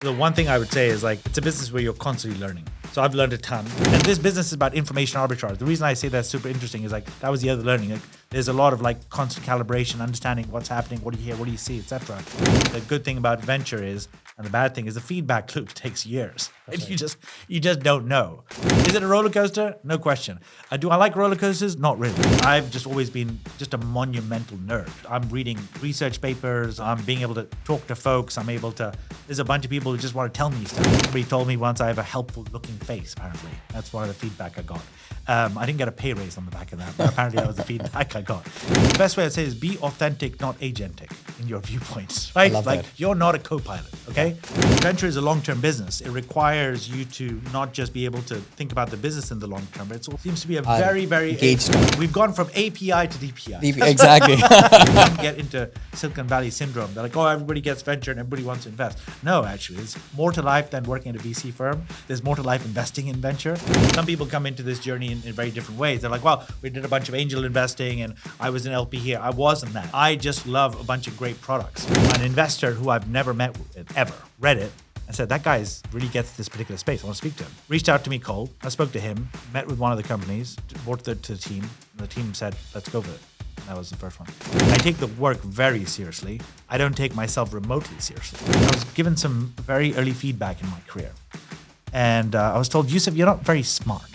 The one thing I would say is like, it's a business where you're constantly learning. So I've learned a ton. And this business is about information arbitrage. The reason I say that's super interesting is like, that was the other learning. Like, there's a lot of like constant calibration, understanding what's happening, what do you hear, what do you see, etc. The good thing about venture is, and the bad thing is the feedback loop takes years. Right? You just don't know. Is it a roller coaster? No question. Do I like roller coasters? Not really. I've just always been just a monumental nerd. I'm reading research papers. I'm being able to talk to folks. There's a bunch of people who just want to tell me stuff. Somebody told me once I have a helpful looking face, apparently. That's one of the feedback I got. I didn't get a pay raise on the back of that, but apparently that was the feedback I got. The best way I'd say is be authentic, not agentic in your viewpoints, right? Like that. You're not a co-pilot, okay? Venture is a long-term business. It requires you to not just be able to think about the business in the long term, but it seems to be a very engaged. We've gone from API to DPI. Exactly. Get into Silicon Valley syndrome. They're like, oh, everybody gets venture and everybody wants to invest. No, actually, there's more to life than working at a VC firm. There's more to life investing in venture. Some people come into this journey in very different ways. They're like, well, we did a bunch of angel investing and I was an LP here. I wasn't that. I just love a bunch of great products. An investor who I've never met with, ever, read it, and said, that guy really gets this particular space. I want to speak to him. Reached out to me cold. I spoke to him, met with one of the companies, brought it to the team. And the team said, let's go with it. And that was the first one. I take the work very seriously. I don't take myself remotely seriously. I was given some very early feedback in my career. And I was told, Yousuf, you're not very smart.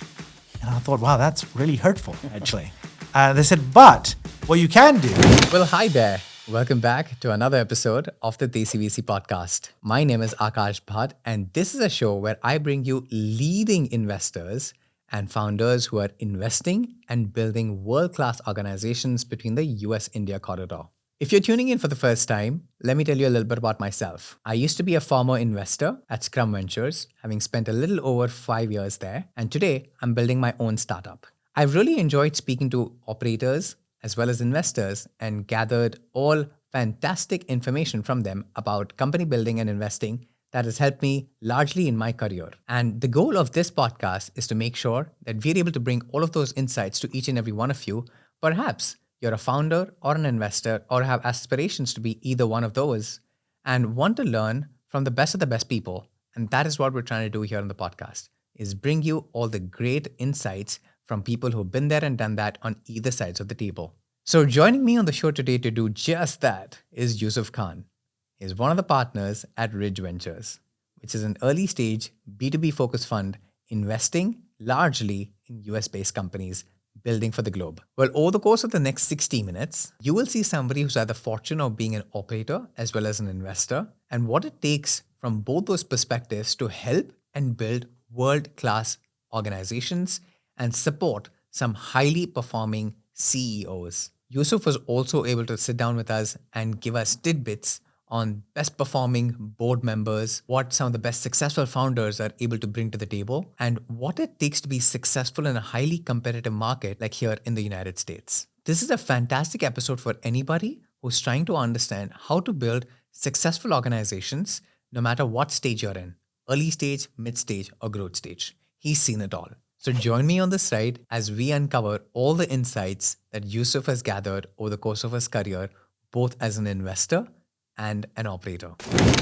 And I thought, wow, that's really hurtful, actually. They said, but what you can do. Well, hi there. Welcome back to another episode of the Desi VC podcast. My name is Akash Bhat, and this is a show where I bring you leading investors and founders who are investing and building world-class organizations between the US-India corridor. If you're tuning in for the first time, let me tell you a little bit about myself. I used to be a former investor at Scrum Ventures, having spent a little over 5 years there, and today I'm building my own startup. I've really enjoyed speaking to operators as well as investors and gathered all fantastic information from them about company building and investing that has helped me largely in my career. And the goal of this podcast is to make sure that we're able to bring all of those insights to each and every one of you. Perhaps you're a founder or an investor or have aspirations to be either one of those and want to learn from the best of the best people. And that is what we're trying to do here on the podcast, is bring you all the great insights from people who've been there and done that on either sides of the table. So joining me on the show today to do just that is Yousuf Khan. He's one of the partners at Ridge Ventures, which is an early stage B2B focused fund investing largely in US-based companies building for the globe. Well, over the course of the next 60 minutes, you will see somebody who's had the fortune of being an operator as well as an investor and what it takes from both those perspectives to help and build world-class organizations and support some highly performing CEOs. Yousuf was also able to sit down with us and give us tidbits on best performing board members, what some of the best successful founders are able to bring to the table, and what it takes to be successful in a highly competitive market like here in the United States. This is a fantastic episode for anybody who's trying to understand how to build successful organizations no matter what stage you're in, early stage, mid stage, or growth stage. He's seen it all. So join me on this ride as we uncover all the insights that Yousuf has gathered over the course of his career, both as an investor and an operator.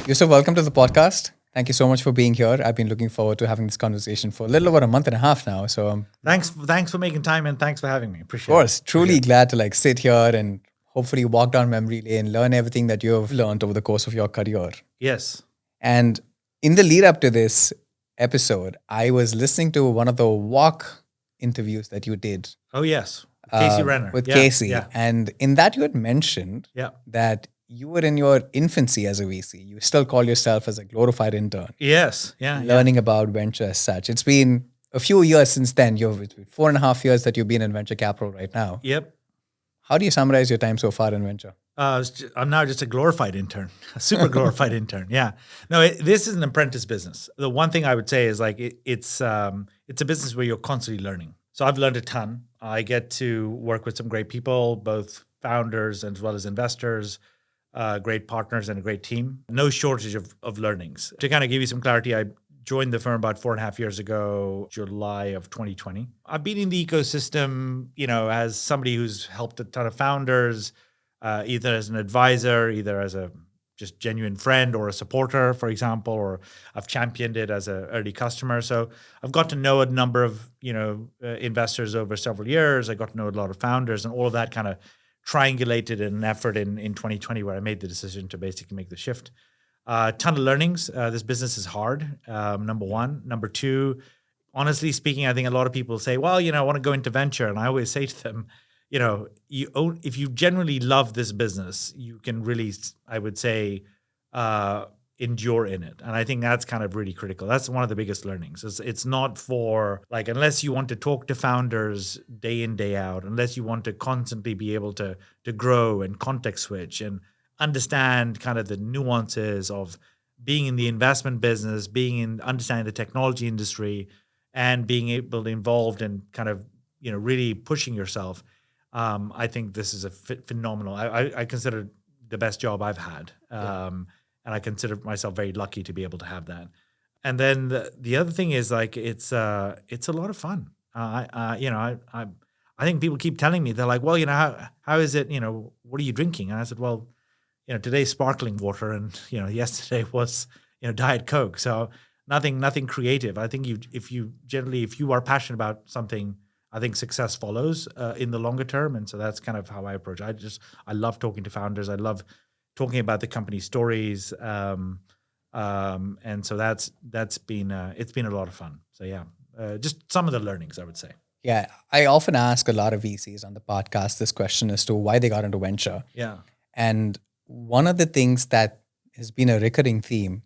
Yousuf, welcome to the podcast. Thank you so much for being here. I've been looking forward to having this conversation for a little over a month and a half now. So thanks for making time and thanks for having me. Appreciate it. Of course, truly glad to sit here and hopefully walk down memory lane, learn everything that you have learned over the course of your career. Yes. And in the lead up to this episode, I was listening to one of the walk interviews that you did. Oh, yes. Casey Renner. With Casey. Yeah. And in that you had mentioned that you were in your infancy as a VC. You still call yourself as a glorified intern. Yes. Yeah. Learning about venture as such. It's been a few years since then. It's been 4.5 years that you've been in venture capital right now. Yep. How do you summarize your time so far in venture? I'm now just a glorified intern, a super glorified intern. Yeah. No, this is an apprentice business. The one thing I would say is it's a business where you're constantly learning. So I've learned a ton. I get to work with some great people, both founders as well as investors, great partners and a great team. No shortage of learnings. To kind of give you some clarity, I joined the firm about 4.5 years ago, July of 2020. I've been in the ecosystem, as somebody who's helped a ton of founders, either as an advisor, either as just genuine friend or a supporter, for example, or I've championed it as an early customer. So I've got to know a number of investors over several years. I got to know a lot of founders, and all of that kind of triangulated in an effort in 2020 where I made the decision to basically make the shift. Ton of learnings. This business is hard. Number one. Number two, honestly speaking, I think a lot of people say, well, I want to go into venture. And I always say to them, if you genuinely love this business, you can really, I would say, endure in it. And I think that's kind of really critical. That's one of the biggest learnings. It's not for unless you want to talk to founders day in, day out, unless you want to constantly be able to grow and context switch and understand kind of the nuances of being in the investment business, understanding the technology industry, and being able to involved in kind of, really pushing yourself. I think this is a phenomenal. I consider the best job I've had, and I consider myself very lucky to be able to have that. And then the other thing is it's a lot of fun. I think people keep telling me, they're like, well, how is it? What are you drinking? And I said, well, today's sparkling water, and yesterday was Diet Coke. So nothing creative. I think if you are passionate about something, I think success follows in the longer term. And so that's kind of how I approach it. I love talking to founders. I love talking about the company stories. And so that's been it's been a lot of fun. So yeah, just some of the learnings, I would say. Yeah, I often ask a lot of VCs on the podcast this question as to why they got into venture. Yeah. And one of the things that has been a recurring theme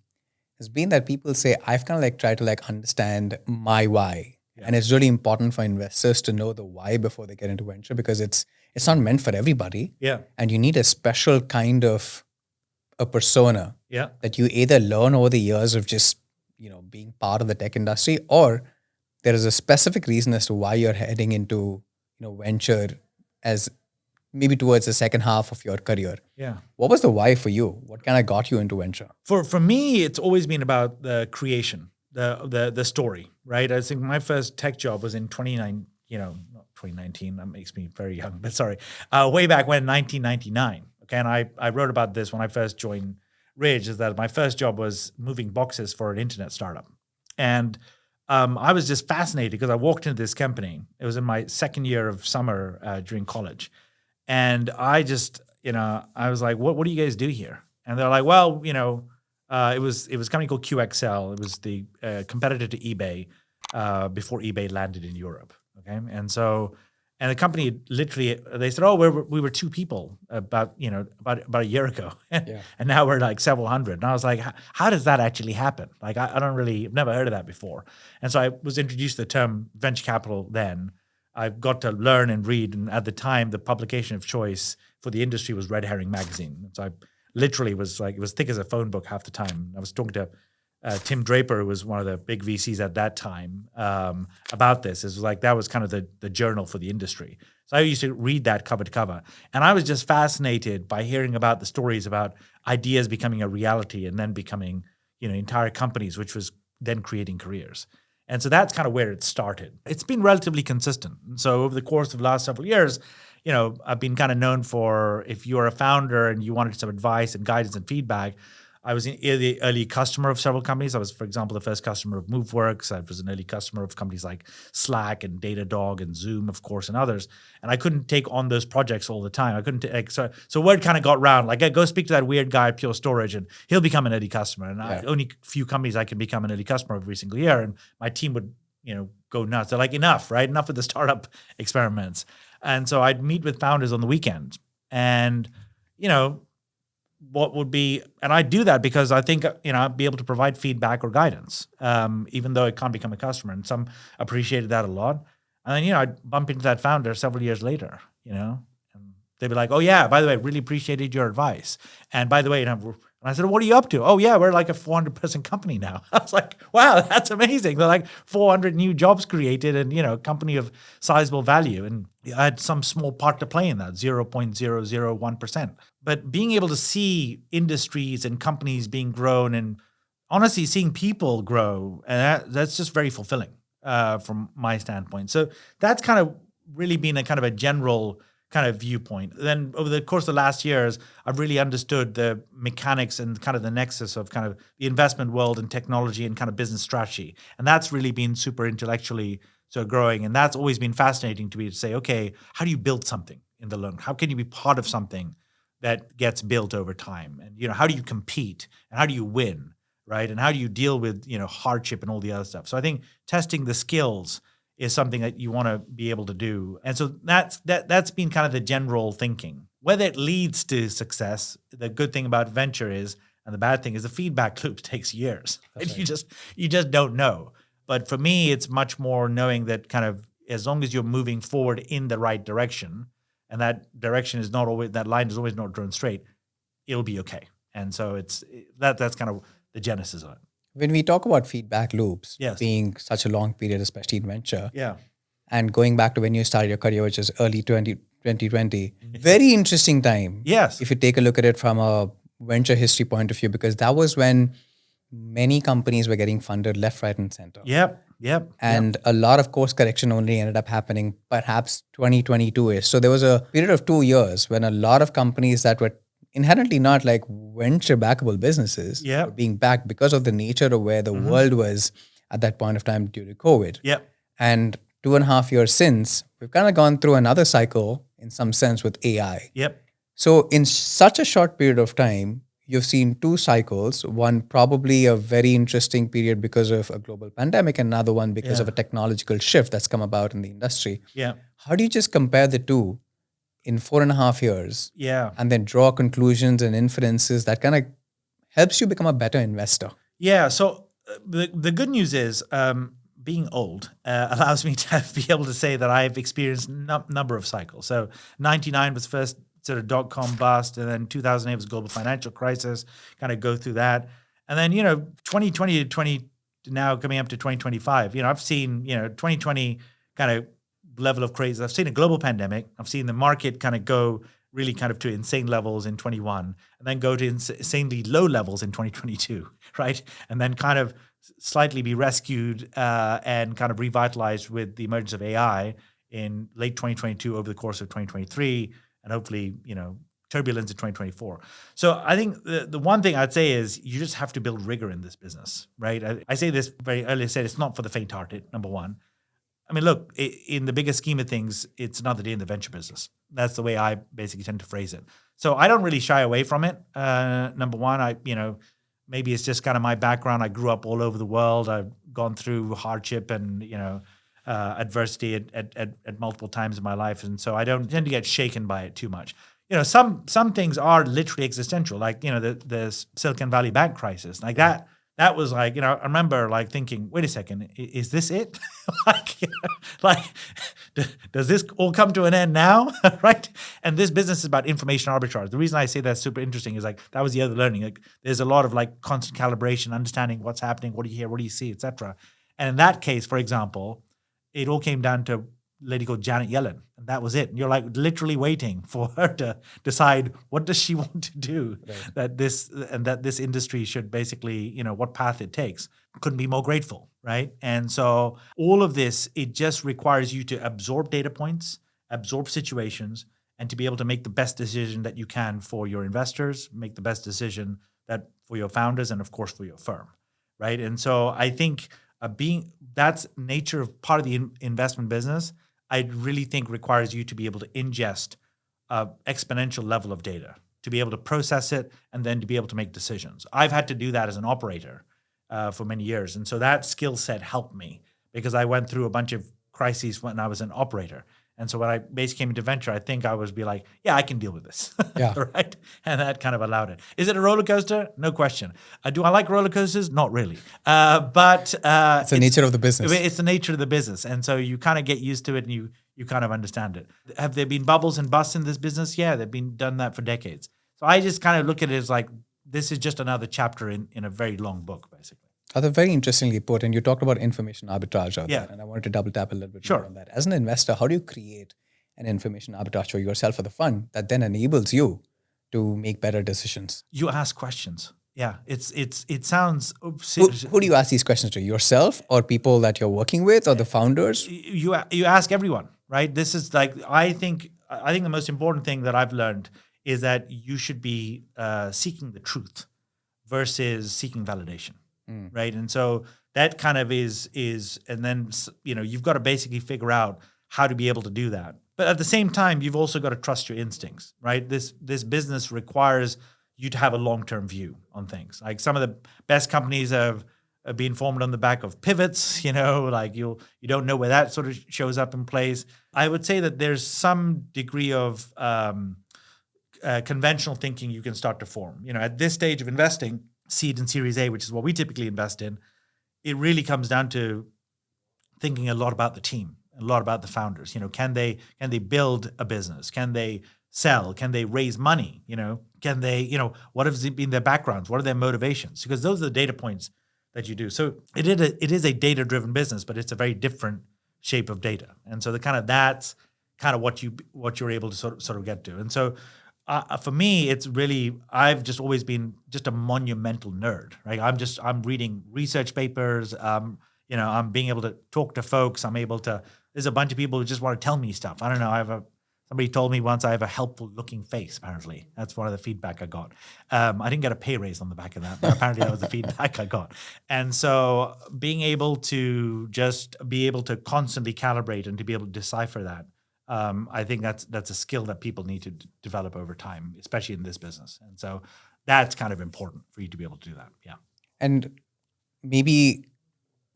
has been that people say, I've kind of tried to understand my why. Yeah. And it's really important for investors to know the why before they get into venture, because it's not meant for everybody. Yeah. And you need a special kind of a persona that you either learn over the years of just, being part of the tech industry, or there is a specific reason as to why you're heading into, venture as maybe towards the second half of your career. Yeah. What was the why for you? What kind of got you into venture? For me, it's always been about the creation, the story, right? I think my first tech job was in 2019. That makes me very young, but sorry. Way back when, 1999. Okay, and I wrote about this when I first joined Ridge, is that my first job was moving boxes for an internet startup. And I was just fascinated because I walked into this company. It was in my second year of summer during college. And I just, I was like, what do you guys do here? And they're like, well, it was a company called QXL. It was the competitor to eBay before eBay landed in Europe. Okay, and the company literally, they said, oh, we were two people about a year ago, and now we're several hundred. And I was like, how does that actually happen? I've never heard of that before. And so I was introduced to the term venture capital then. I got to learn and read, and at the time, the publication of choice for the industry was Red Herring magazine. So I literally was it was thick as a phone book half the time. I was talking to Tim Draper, who was one of the big VCs at that time, about this. It was that was kind of the journal for the industry. So I used to read that cover to cover, and I was just fascinated by hearing about the stories about ideas becoming a reality and then becoming entire companies, which was then creating careers. And so that's kind of where it started. It's been relatively consistent. So over the course of the last several years, I've been kind of known for, if you're a founder and you wanted some advice and guidance and feedback, I was an early customer of several companies. I was, for example, the first customer of Moveworks. I was an early customer of companies like Slack and Datadog and Zoom, of course, and others. And I couldn't take on those projects all the time. I couldn't so word kind of got round. Go speak to that weird guy at Pure Storage, and he'll become an early customer. And only few companies I can become an early customer of every single year. And my team would, go nuts. They're like, enough, right? Enough with the startup experiments. And so I'd meet with founders on the weekend, and what would be, and I do that because I think, I'd be able to provide feedback or guidance, even though I can't become a customer. And some appreciated that a lot. And then, I'd bump into that founder several years later, and they'd be like, oh yeah, by the way, really appreciated your advice. And by the way, and I said, what are you up to? Oh yeah, we're like a 400-person company now. I was like, wow, that's amazing. They're 400 new jobs created and, a company of sizable value. And I had some small part to play in that, 0.001%. But being able to see industries and companies being grown, and honestly seeing people grow, and that's just very fulfilling from my standpoint. So that's kind of really been a kind of a general kind of viewpoint. Then over the course of the last years, I've really understood the mechanics and kind of the nexus of kind of the investment world and technology and kind of business strategy. And that's really been super intellectually so growing. And that's always been fascinating to me to say, okay, how do you build something in the learn? How can you be part of something that gets built over time? And, how do you compete and how do you win, right? And how do you deal with, hardship and all the other stuff? So I think testing the skills is something that you want to be able to do. And so that's been kind of the general thinking. Whether it leads to success, the good thing about venture is, and the bad thing is the feedback loop takes years. Right? You just don't know. But for me, it's much more knowing that kind of as long as you're moving forward in the right direction, and that direction is not always, that line is always not drawn straight, it'll be okay. And so that's kind of the genesis of it. When we talk about feedback loops Yes. being such a long period, especially in venture, Yeah. and going back to when you started your career, which is early 2020, very interesting time. Yes. If you take a look at it from a venture history point of view, because that was when many companies were getting funded left, right, and center. Yep. And a lot of course correction only ended up happening perhaps 2022-ish. So there was a period of 2 years when a lot of companies that were inherently not like venture backable businesses were being backed because of the nature of where the world was at that point of time due to COVID. Yep. And 2.5 years since, we've kind of gone through another cycle in some sense with AI. Yep. So in such a short period of time, you've seen 2 cycles, one probably a very interesting period because of a global pandemic, and another one because of a technological shift that's come about in the industry. Yeah. How do you just compare the two in 4.5 years? Yeah. And then draw conclusions and inferences that kind of helps you become a better investor? Yeah. So the good news is being old allows me to be able to say that I've experienced number of cycles. So 99 was first sort of dot-com bust, and then 2008 was global financial crisis, kind of go through that. And then, 2020 to now coming up to 2025, I've seen, 2020 kind of level of crazy. I've seen a global pandemic. I've seen the market kind of go really kind of to insane levels in 21 and then go to insanely low levels in 2022, right? And then kind of slightly be rescued and kind of revitalized with the emergence of AI in late 2022 over the course of 2023. And hopefully, turbulence in 2024. So I think the one thing I'd say is you just have to build rigor in this business, right? I say this very early, I said it's not for the faint-hearted, number one. I mean, look, in the bigger scheme of things, it's another day in the venture business. That's the way I basically tend to phrase it. So I don't really shy away from it. Number one, maybe it's just kind of my background. I grew up all over the world. I've gone through hardship and, adversity at multiple times in my life. And so I don't tend to get shaken by it too much. Some things are literally existential, like, the Silicon Valley bank crisis. Like that was like, I remember like thinking, wait a second, is this it? Does this all come to an end now? Right? And this business is about information arbitrage. The reason I say that's super interesting is like, that was the other learning. Like there's a lot of like constant calibration, understanding what's happening, what do you hear, what do you see, et cetera. And in that case, for example, it all came down to a lady called Janet Yellen, and that was it. And you're like literally waiting for her to decide what does she want to do, right. that this industry should basically, what path it takes. Couldn't be more grateful, right? And so all of this, it just requires you to absorb data points, absorb situations, and to be able to make the best decision that you can for your investors, make the best decision that for your founders, and of course for your firm, right? And so I think that's nature of part of the investment business. I really think requires you to be able to ingest an exponential level of data, to be able to process it, and then to be able to make decisions. I've had to do that as an operator for many years. And so that skill set helped me because I went through a bunch of crises when I was an operator. And so when I basically came into venture, I think I was be like, yeah, I can deal with this, right? And that kind of allowed it. Is it a roller coaster? No question. Do I like roller coasters? Not really. But it's the nature of the business. It's the nature of the business. And so you kind of get used to it and you kind of understand it. Have there been bubbles and busts in this business? Yeah, they've been done that for decades. So I just kind of look at it as like, this is just another chapter in a very long book, basically. That's very interestingly put, and you talked about information arbitrage out there, and I wanted to double tap a little bit more on that. As an investor, how do you create an information arbitrage for yourself or the fund that then enables you to make better decisions? You ask questions. Yeah, it sounds. Who do you ask these questions to? Yourself or people that you're working with or the founders? You ask everyone, right? This is like, I think I think the most important thing that I've learned is that you should be seeking the truth versus seeking validation, right? And so that kind of is, and then you've got to basically figure out how to be able to do that. But at the same time, you've also got to trust your instincts, right? This business requires you to have a long-term view on things. Like some of the best companies have been formed on the back of pivots, like you don't know where that sort of shows up in place. I would say that there's some degree of conventional thinking you can start to form. At this stage of investing, seed and Series A, which is what we typically invest in, it really comes down to thinking a lot about the team, a lot about the founders. Can they build a business? Can they sell? Can they raise money? Can they, what has been their backgrounds? What are their motivations? Because those are the data points that you do. So it is a data-driven business, but it's a very different shape of data. And so that's kind of what you're able to sort of get to. And so for me, it's really, I've just always been just a monumental nerd, right? I'm reading research papers. I'm being able to talk to folks. There's a bunch of people who just want to tell me stuff. I don't know. Somebody told me once I have a helpful looking face, apparently. That's one of the feedback I got. I didn't get a pay raise on the back of that, but apparently that was the feedback I got. And so being able to just be able to constantly calibrate and to be able to decipher that, I think that's a skill that people need to develop over time, especially in this business. And so that's kind of important for you to be able to do that. Yeah. And maybe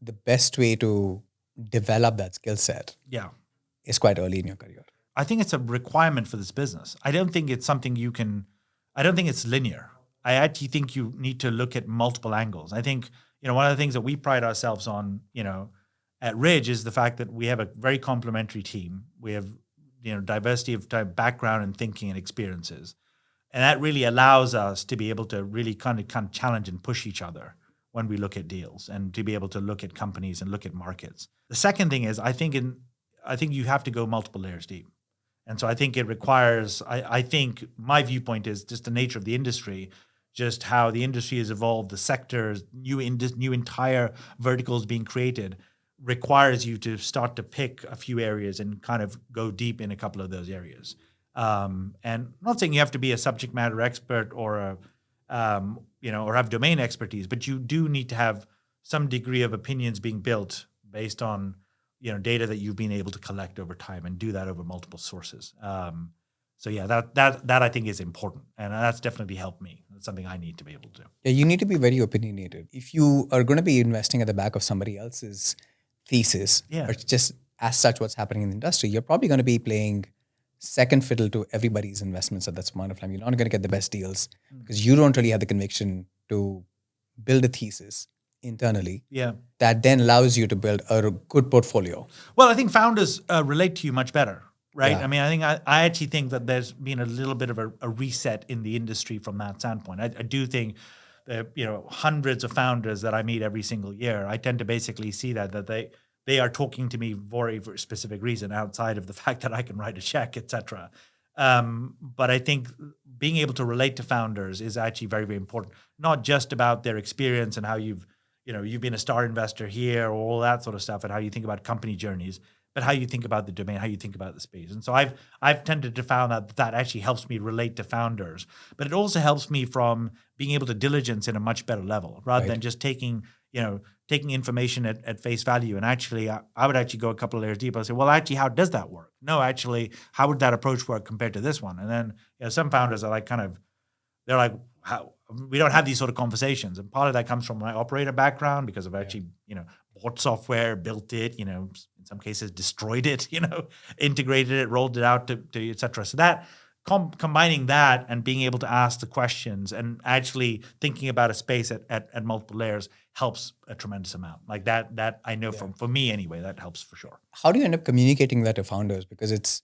the best way to develop that skill set is quite early in your career. I think it's a requirement for this business. I don't think it's something I don't think it's linear. I actually think you need to look at multiple angles. I think, one of the things that we pride ourselves on, at Ridge is the fact that we have a very complementary team. We have, diversity of type background and thinking and experiences. And that really allows us to be able to really kind of challenge and push each other when we look at deals and to be able to look at companies and look at markets. The second thing is I think you have to go multiple layers deep. And so I think it requires, I think my viewpoint is just the nature of the industry, just how the industry has evolved, the sectors, new entire verticals being created requires you to start to pick a few areas and kind of go deep in a couple of those areas. And I'm not saying you have to be a subject matter expert or or have domain expertise, but you do need to have some degree of opinions being built based on data that you've been able to collect over time and do that over multiple sources. So that I think is important, and that's definitely helped me. That's something I need to be able to do. Yeah, you need to be very opinionated. If you are going to be investing at the back of somebody else's thesis, or just as such what's happening in the industry, you're probably going to be playing second fiddle to everybody's investments at that point of time. You're not going to get the best deals because you don't really have the conviction to build a thesis internally. Yeah. That then allows you to build a good portfolio. Well, I think founders relate to you much better, right? Yeah. I mean, I actually think that there's been a little bit of a reset in the industry from that standpoint. I do think that, hundreds of founders that I meet every single year, I tend to basically see that they are talking to me for a very specific reason outside of the fact that I can write a check, et cetera. But I think being able to relate to founders is actually very, very important. Not just about their experience and how you've been a star investor here or all that sort of stuff and how you think about company journeys, but how you think about the domain, how you think about the space. And so I've tended to found that actually helps me relate to founders, but it also helps me from being able to diligence in a much better level rather than just taking information at face value. And actually, I would actually go a couple of layers deeper. I say, well, actually, how does that work? No, actually, how would that approach work compared to this one? And then some founders are like they're like, how we don't have these sort of conversations. And part of that comes from my operator background because I've actually, bought software, built it, in some cases destroyed it, integrated it, rolled it out to et cetera. So that combining that and being able to ask the questions and actually thinking about a space at multiple layers helps a tremendous amount. Like that I know for me anyway, that helps for sure. How do you end up communicating that to founders? Because it's,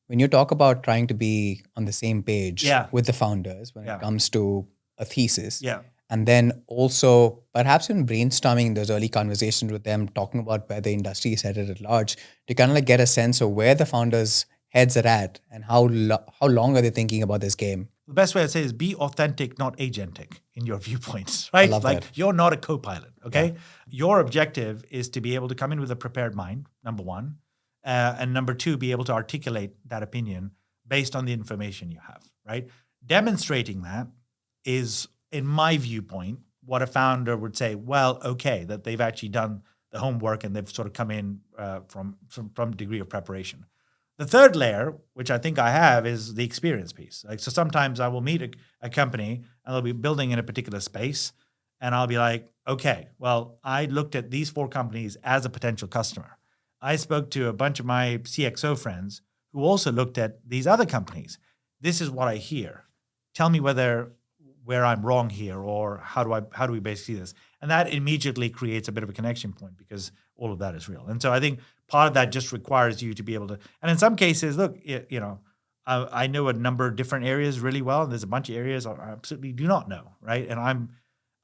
when you talk about trying to be on the same page with the founders when it comes to a thesis, and then also perhaps in brainstorming those early conversations with them, talking about where the industry is headed at large, to kind of like get a sense of where the founders' heads are at and how long are they thinking about this game. The best way I'd say is be authentic, not agentic in your viewpoints, right? I love that. You're not a co-pilot, okay? Yeah. Your objective is to be able to come in with a prepared mind, number one. And number two, be able to articulate that opinion, based on the information you have, right? Demonstrating that is, in my viewpoint, what a founder would say, well, okay, that they've actually done the homework and they've sort of come in from degree of preparation. The third layer, which I think I have, is the experience piece. Like, so sometimes I will meet a company and they'll be building in a particular space, and I'll be like, okay, well, I looked at these 4 companies as a potential customer. I spoke to a bunch of my CXO friends who also looked at these other companies. This is what I hear. Tell me where I'm wrong here, or how do we basically see this? And that immediately creates a bit of a connection point, because all of that is real. And so I think part of that just requires you to be able to, and in some cases, look, I know a number of different areas really well, and there's a bunch of areas I absolutely do not know, right? And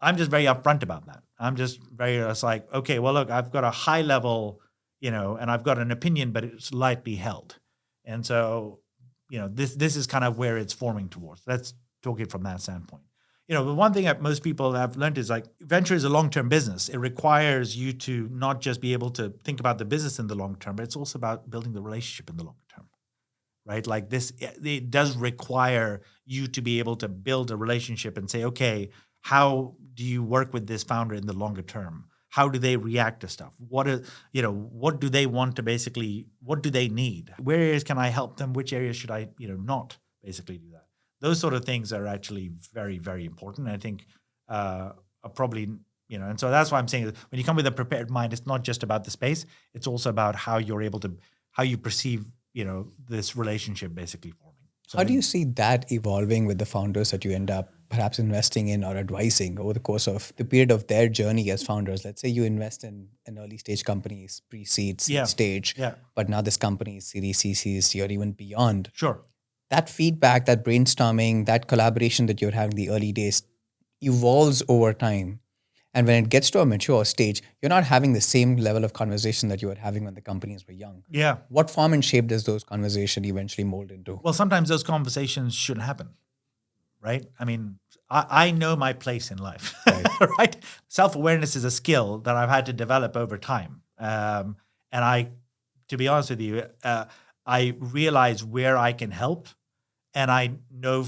I'm just very upfront about that. I'm just very, it's like, okay, well, look, I've got a high level, and I've got an opinion, but it's lightly held. And so, this is kind of where it's forming towards. Let's talk it from that standpoint. The one thing that most people have learned is, like, venture is a long-term business. It requires you to not just be able to think about the business in the long term, but it's also about building the relationship in the long term, right? Like this, it does require you to be able to build a relationship and say, okay, how do you work with this founder in the longer term? How do they react to stuff? What do they want to basically, what do they need? Where areas can I help them? Which areas should I, not basically do that? Those sort of things are actually very, very important. I think are probably, and so that's why I'm saying that when you come with a prepared mind, it's not just about the space. It's also about how you perceive, this relationship basically forming. So how do you see that evolving with the founders that you end up perhaps investing in or advising over the course of the period of their journey as founders? Let's say you invest in an early stage company, pre-seed, seed stage, but now this company is Series C, Series D, or even beyond. Sure. That feedback, that brainstorming, that collaboration that you're having in the early days evolves over time. And when it gets to a mature stage, you're not having the same level of conversation that you were having when the companies were young. Yeah. What form and shape does those conversations eventually mold into? Well, sometimes those conversations shouldn't happen, right? I mean, I know my place in life, right? Self-awareness is a skill that I've had to develop over time. And to be honest with you, I realize where I can help, and I know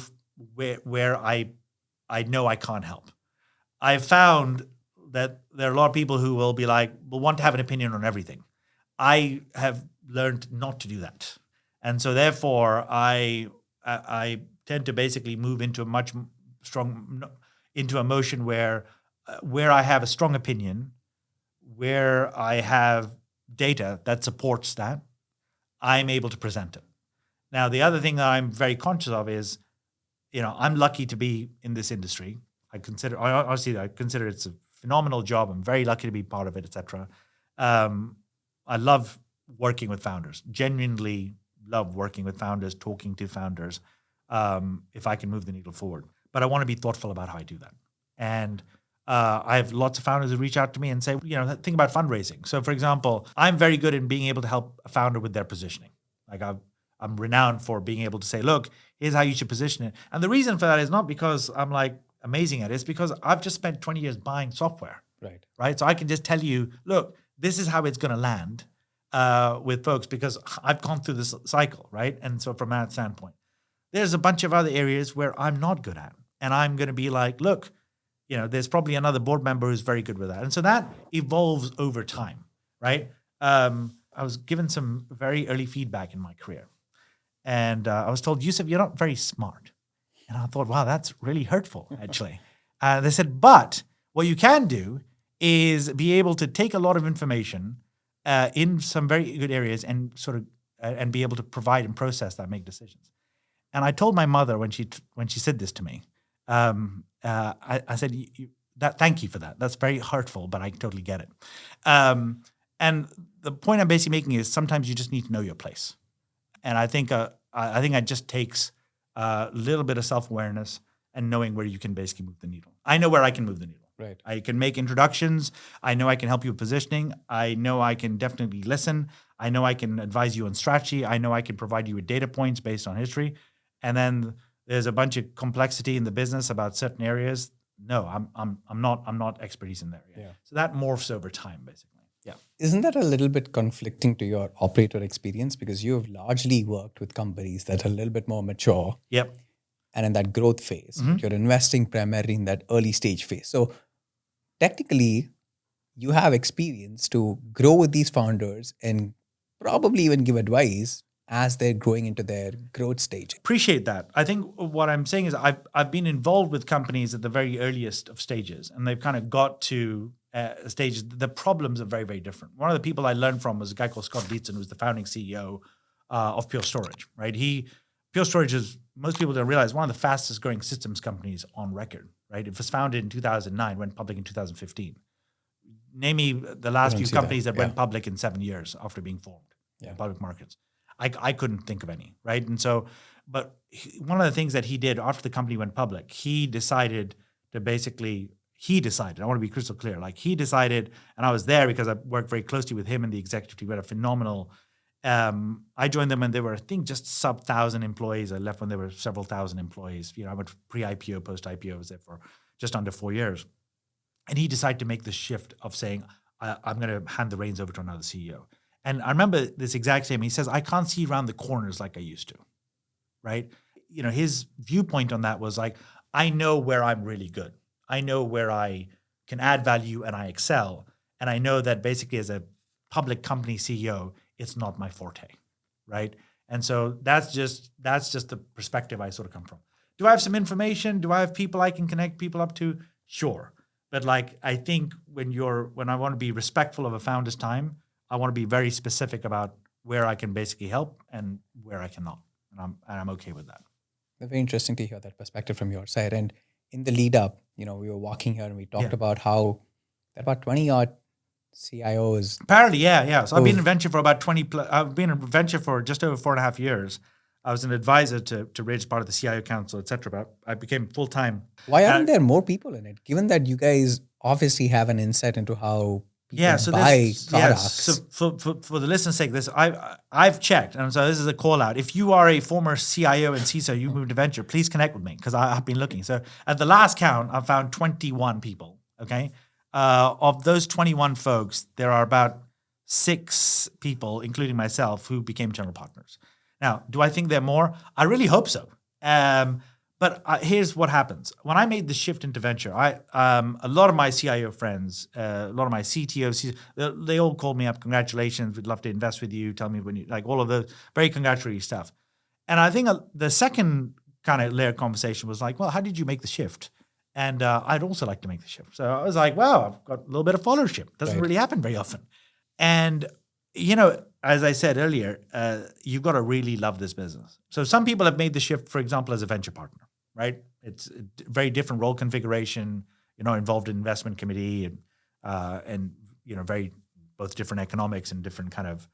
where I know I can't help. I've found that there are a lot of people who will want to have an opinion on everything. I have learned not to do that. And so therefore I tend to basically move into a motion where I have a strong opinion, where I have data that supports that, I'm able to present it. Now, the other thing that I'm very conscious of is, I'm lucky to be in this industry. I consider it's a phenomenal job. I'm very lucky to be part of it, etc. I love working with founders. Genuinely love working with founders, talking to founders, if I can move the needle forward. But I want to be thoughtful about how I do that. And I have lots of founders who reach out to me and say, think about fundraising. So, for example, I'm very good in being able to help a founder with their positioning. Like I'm renowned for being able to say, look, here's how you should position it. And the reason for that is not because I'm like amazing at it. It's because I've just spent 20 years buying software. Right. So I can just tell you, look, this is how it's going to land with folks, because I've gone through this cycle, right? And so from that standpoint, there's a bunch of other areas where I'm not good at. And I'm going to be like, look, there's probably another board member who's very good with that. And so that evolves over time, right? I was given some very early feedback in my career. And I was told, Yousuf, you're not very smart. And I thought, wow, that's really hurtful, actually. They said, but what you can do is be able to take a lot of information in some very good areas and and be able to provide and process that, make decisions. And I told my mother when she said this to me, I said, thank you for that. That's very hurtful, but I totally get it. And the point I'm basically making is sometimes you just need to know your place. And I think it just takes a little bit of self-awareness and knowing where you can basically move the needle. I know where I can move the needle. Right. I can make introductions. I know I can help you with positioning. I know I can definitely listen. I know I can advise you on strategy. I know I can provide you with data points based on history. And then there's a bunch of complexity in the business about certain areas. No, I'm not expertise in that area. Yeah. So that morphs over time, basically. Yeah. Isn't that a little bit conflicting to your operator experience? Because you have largely worked with companies that are a little bit more mature Yep. and in that growth phase, but you're investing primarily in that early stage phase. So technically, you have experience to grow with these founders and probably even give advice as they're growing into their growth stage. Appreciate that. I think what I'm saying is I've been involved with companies at the very earliest of stages, and they've kind of got to stages. The problems are very, very different. One of the people I learned from was a guy called Scott Dietzen, who's the founding CEO of Pure Storage. Right? Pure Storage is, most people don't realize, one of the fastest growing systems companies on record. Right? It was founded in 2009, went public in 2015. Name me the last few companies that went public in 7 years after being formed in public markets. I couldn't think of any, right? And so, but one of the things that he did after the company went public, he decided, I want to be crystal clear, like he decided, and I was there because I worked very closely with him and the executive team. We had a phenomenal, I joined them when they were, I think, just sub 1,000 employees. I left when they were several thousand employees. I went pre-IPO, post-IPO, I was there for just under 4 years. And he decided to make the shift of saying, I'm going to hand the reins over to another CEO. And I remember this exact same. He says, I can't see around the corners like I used to, right? His viewpoint on that was like, I know where I'm really good. I know where I can add value and I excel. And I know that basically as a public company CEO, it's not my forte, right? And so that's just the perspective I sort of come from. Do I have some information? Do I have people I can connect people up to? Sure. But like, I think when I want to be respectful of a founder's time, I want to be very specific about where I can basically help and where I cannot. And I'm okay with that. Very interesting to hear that perspective from your side. And in the lead up, we were walking here and we talked about how there are about 20 odd CIOs. Apparently, yeah. So I've been in venture for about 20 plus, I've been in venture for just over 4.5 years. I was an advisor to Ridge, part of the CIO Council, et cetera. But I became full-time. Why aren't there more people in it? Given that you guys obviously have an insight into how people buy products. So for the listener's sake, I've checked, and so this is a call out. If you are a former CIO and CISO, you moved to venture, please connect with me because I've been looking. So at the last count, I found 21 people. Okay, of those 21 folks, there are about 6 people, including myself, who became general partners. Now, do I think there are more? I really hope so. But here's what happens. When I made the shift into venture, a lot of my CIO friends, a lot of my CTOs, they all called me up, congratulations, we'd love to invest with you, tell me when you, like all of the very congratulatory stuff. And I think the second kind of layer of conversation was like, well, how did you make the shift? And I'd also like to make the shift. So I was like, wow, I've got a little bit of followership. Doesn't really happen very often. And, as I said earlier, you've got to really love this business. So some people have made the shift, for example, as a venture partner, right? It's a very different role configuration, involved in investment committee and very both different economics and different kind of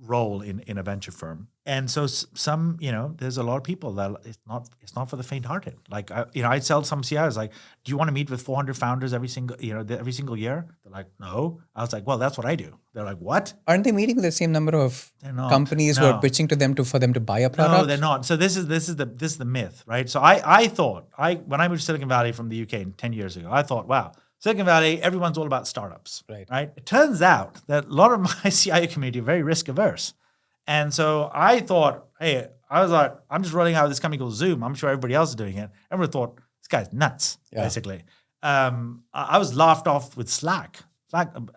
role in a venture firm. And so some, there's a lot of people that it's not for the faint-hearted. Like, I'd sell some CIOs like, do you want to meet with 400 founders every single year? They're like, no. I was like, well, that's what I do. They're like, what? Aren't they meeting with the same number of companies who are pitching to them for them to buy a product? No, they're not. So this is the myth, right? So I thought when I moved to Silicon Valley from the UK 10 years ago, I thought, wow, Silicon Valley, everyone's all about startups, right? It turns out that a lot of my CIO community are very risk averse. And so I thought, hey, I'm just rolling out this company called Zoom. I'm sure everybody else is doing it. Everyone thought, this guy's nuts, basically. I was laughed off with Slack.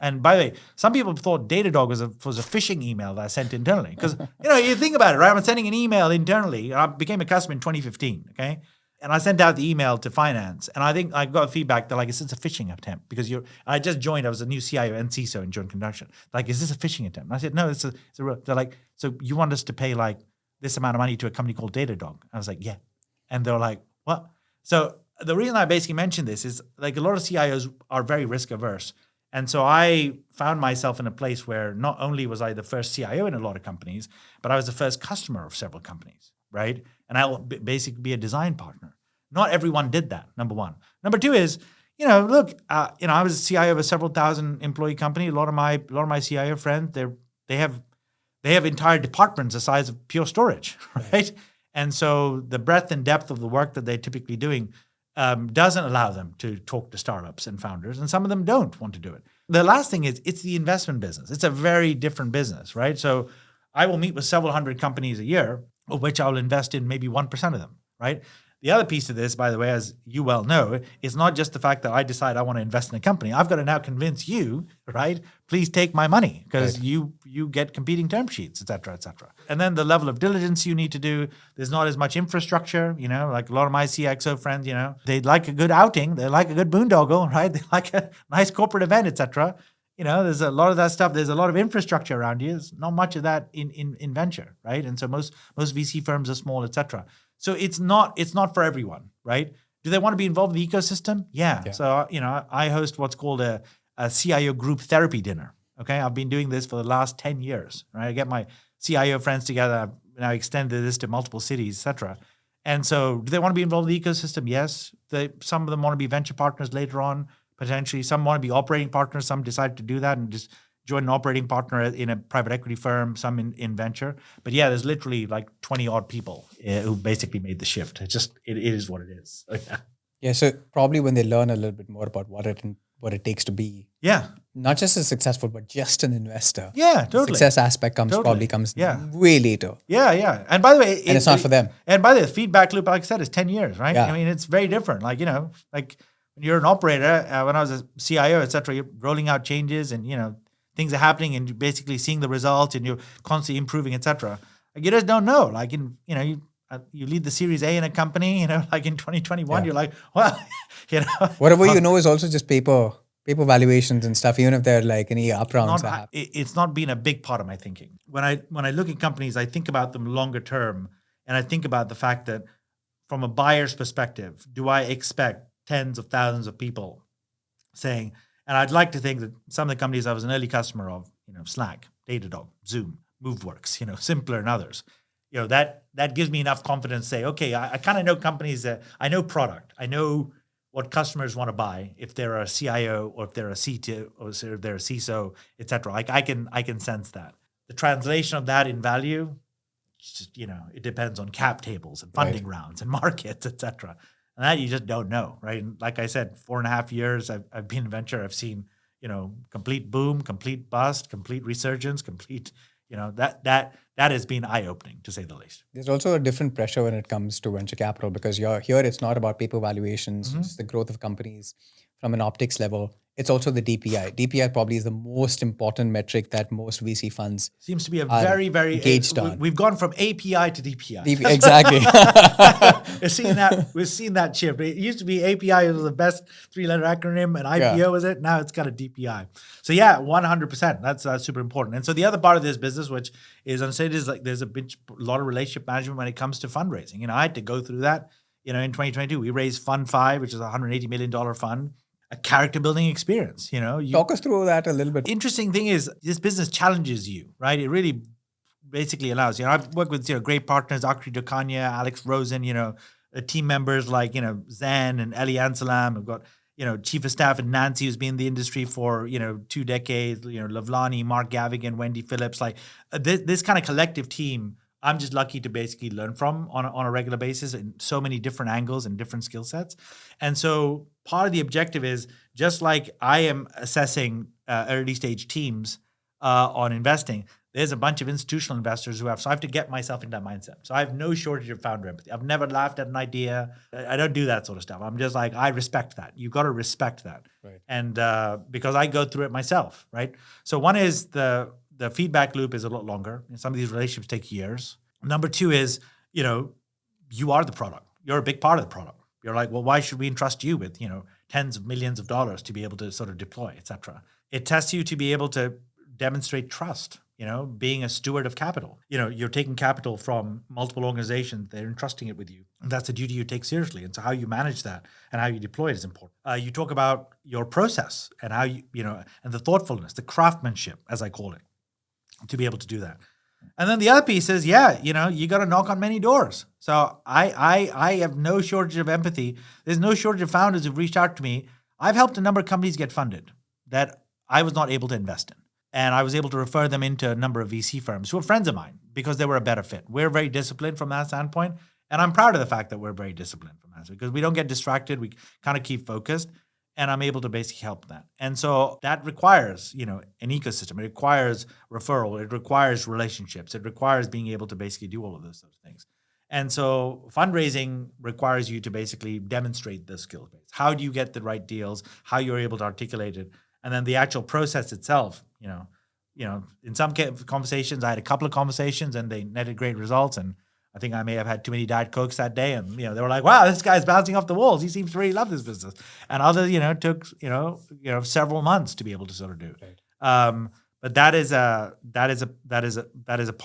And by the way, some people thought Datadog was a phishing email that I sent internally. Because, you think about it, right? I'm sending an email internally. I became a customer in 2015, okay? And I sent out the email to finance, and I think I got feedback that it's a phishing attempt because I just joined. I was a new CIO and CISO in joint conduction. Like, is this a phishing attempt? And I said, no, it's a real. They're like, so you want us to pay like this amount of money to a company called Datadog? I was like, yeah. And they're like, what? So the reason I basically mentioned this is like a lot of CIOs are very risk averse. And so I found myself in a place where not only was I the first CIO in a lot of companies, but I was the first customer of several companies, right? And I'll basically be a design partner. Not everyone did that, number one. Number two is, look, I was a CIO of a several thousand employee company. A lot of my CIO friends, they have entire departments the size of Pure Storage, right? And so the breadth and depth of the work that they're typically doing doesn't allow them to talk to startups and founders, and some of them don't want to do it. The last thing is it's the investment business. It's a very different business, right? So I will meet with several hundred companies a year, of which I'll invest in maybe 1% of them, right? The other piece of this, by the way, as you well know, is not just the fact that I decide I want to invest in a company. I've got to now convince you, right? Please take my money because you get competing term sheets, et cetera, et cetera. And then the level of diligence you need to do. There's not as much infrastructure, like a lot of my CXO friends, they like a good outing, they like a good boondoggle, right? They like a nice corporate event, et cetera. There's a lot of that stuff. There's a lot of infrastructure around you. There's not much of that in venture, right? And so most VC firms are small, et cetera. So it's not for everyone, right? Do they want to be involved in the ecosystem? Yeah. So, I host what's called a CIO group therapy dinner. Okay. I've been doing this for the last 10 years, right? I get my CIO friends together. I've now extended this to multiple cities, et cetera. And so do they want to be involved in the ecosystem? Yes. Some of them want to be venture partners later on, potentially. Some want to be operating partners. Some decide to do that and just join an operating partner in a private equity firm, some in venture. But yeah, there's literally like 20 odd people who basically made the shift. It is what it is. So, yeah. Yeah. So probably when they learn a little bit more about what it takes to be, not just a successful, but just an investor. Yeah, totally. The success aspect comes way later. Yeah. And by the way, it's not for them. And by the way, the feedback loop, like I said, is 10 years, right? Yeah. I mean, it's very different. Like when you're an operator, when I was a CIO, et cetera, you're rolling out changes and, things are happening and you're basically seeing the results and you're constantly improving, et cetera. Like you just don't know. Like you lead the Series A in a company, like in 2021, you're like, well, Whatever is also just paper valuations and stuff, even if they're like any up rounds. It's not been a big part of my thinking. When I look at companies, I think about them longer term, and I think about the fact that from a buyer's perspective, do I expect tens of thousands of people saying, and I'd like to think that some of the companies I was an early customer of, Slack, Datadog, Zoom, Moveworks, Simpler and others, that gives me enough confidence to say, okay, I kind of know companies that I know product. I know what customers want to buy if they're a CIO or if they're a CTO or if they're a CISO, et cetera. Like I can sense that. The translation of that in value, just, it depends on cap tables and funding rounds and markets, et cetera. And that you just don't know, right? And like I said, 4.5 years I've been in venture. I've seen, complete boom, complete bust, complete resurgence, complete, that has been eye-opening to say the least. There's also a different pressure when it comes to venture capital because here it's not about paper valuations, it's the growth of companies from an optics level. It's also the DPI. DPI probably is the most important metric that most VC funds seems to be a very, very engaged on. We've gone from API to DPI. Exactly. We've seen that shift. It used to be API was the best 3-letter acronym, and IPO was it. Now it's got a DPI. So yeah, 100%. That's super important. And so the other part of this business, which is unsaid, is like there's a lot of relationship management when it comes to fundraising. I had to go through that. In 2022, we raised Fund 5, which is a $180 million fund. A character building experience, Talk us through that a little bit. Interesting thing is this business challenges you, right? It really basically allows, I've worked with, great partners, Akri Dokanya, Alex Rosen, team members like, Zen and Eli Ansalam. I've got, chief of staff and Nancy, who's been in the industry for, 2 decades, Lavlani, Mark Gavigan, Wendy Phillips, like this kind of collective team. I'm just lucky to basically learn from on a regular basis in so many different angles and different skill sets. And so part of the objective is just like I am assessing early stage teams on investing, there's a bunch of institutional investors who have. So I have to get myself into that mindset. So I have no shortage of founder empathy. I've never laughed at an idea. I don't do that sort of stuff. I'm just like, I respect that. You've got to respect that. Right. And because I go through it myself, right? So one is the feedback loop is a lot longer. Some of these relationships take years. Number 2 is, you are the product. You're a big part of the product. You're like, well, why should we entrust you with, tens of millions of dollars to be able to sort of deploy, et cetera? It tests you to be able to demonstrate trust, being a steward of capital. You're taking capital from multiple organizations. They're entrusting it with you. And that's a duty you take seriously. And so how you manage that and how you deploy it is important. You talk about your process and how and the thoughtfulness, the craftsmanship, as I call it, to be able to do that. And then the other piece is, you got to knock on many doors. So I have no shortage of empathy. There's no shortage of founders who've reached out to me. I've helped a number of companies get funded that I was not able to invest in. And I was able to refer them into a number of VC firms who are friends of mine because they were a better fit. We're very disciplined from that standpoint. And I'm proud of the fact that we're very disciplined from that because we don't get distracted. We kind of keep focused. and I'm able to basically help that. And so that requires, an ecosystem. It requires referral. It requires relationships. It requires being able to basically do all of those sort of things. And so fundraising requires you to basically demonstrate the skill base. How do you get the right deals? How you're able to articulate it, and then the actual process itself. In some conversations, I had a couple of conversations, and they netted great results. And I think I may have had too many Diet Cokes that day, and they were like, "Wow, this guy's bouncing off the walls. He seems to really love this business." And others, took several months to be able to sort of do. Right. But that is a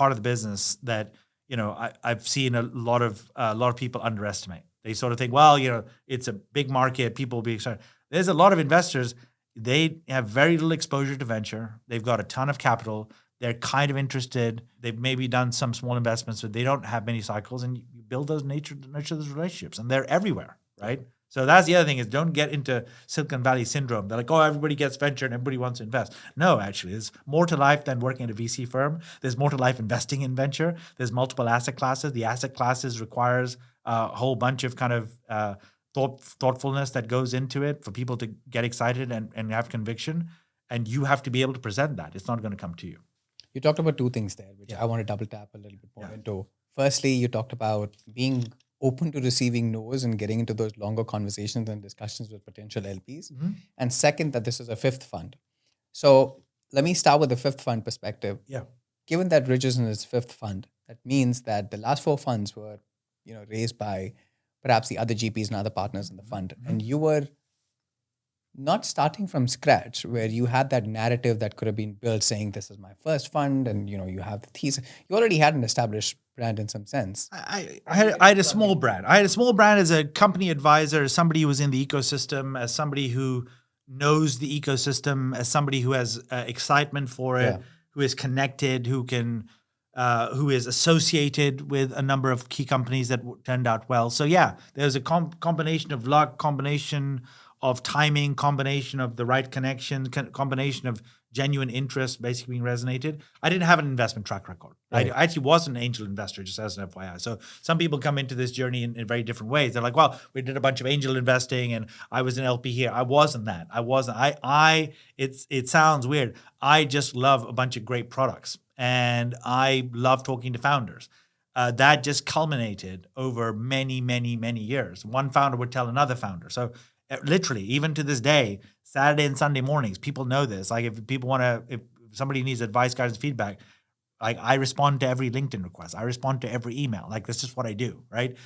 part of the business that I've seen a lot of people underestimate. They sort of think, well, it's a big market, people will be excited. There's a lot of investors. They have very little exposure to venture. They've got a ton of capital. They're kind of interested. They've maybe done some small investments, but they don't have many cycles. And you build those nurture those relationships, and they're everywhere, right? So that's the other thing is don't get into Silicon Valley syndrome. They're like, oh, everybody gets venture and everybody wants to invest. No, actually, there's more to life than working at a VC firm. There's more to life investing in venture. There's multiple asset classes. The asset classes requires a whole bunch of kind of thoughtfulness that goes into it for people to get excited and have conviction. And you have to be able to present that. It's not going to come to you. You talked about two things there, which I want to double tap a little bit more into. Firstly, you talked about being open to receiving no's and getting into those longer conversations and discussions with potential LPs. Mm-hmm. And second, that this is a fifth fund. So let me start with the fifth fund perspective. Yeah. Given that Ridge is in its fifth fund, that means that the last four funds were, raised by perhaps the other GPs and other partners in the fund. Mm-hmm. And you were not starting from scratch, where you had that narrative that could have been built saying, this is my first fund, and you have the thesis. You already had an established brand in some sense. I had a small brand. I had a small brand as a company advisor, as somebody who was in the ecosystem, as somebody who knows the ecosystem, as somebody who has excitement for it, who is connected, who is associated with a number of key companies that turned out well. So there's a combination of luck, combination of timing, combination of the right connection, combination of genuine interest basically being resonated. I didn't have an investment track record. Right. I actually was an angel investor, just as an FYI. So some people come into this journey in very different ways. They're like, well, we did a bunch of angel investing and I was an LP here. I wasn't that. It sounds weird. I just love a bunch of great products and I love talking to founders. That just culminated over many, many, many years. One founder would tell another founder. So literally, even to this day, Saturday and Sunday mornings, people know this. Like if somebody needs advice, guidance, feedback, like I respond to every LinkedIn request. I respond to every email. Like that's just what I do, right?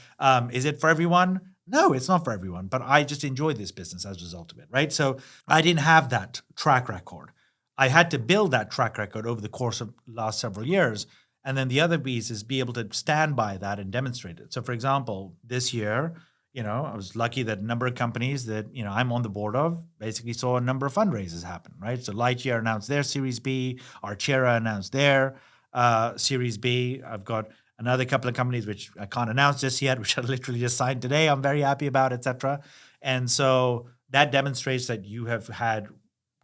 Is it for everyone? No, it's not for everyone. But I just enjoy this business as a result of it, right? So I didn't have that track record. I had to build that track record over the course of the last several years. And then the other piece is be able to stand by that and demonstrate it. So for example, this year, I was lucky that a number of companies that, I'm on the board of basically saw a number of fundraisers happen, right? So Lightyear announced their Series B, Archera announced their Series B. I've got another couple of companies which I can't announce just yet, which I literally just signed today. I'm very happy about, et cetera. And so that demonstrates that you have had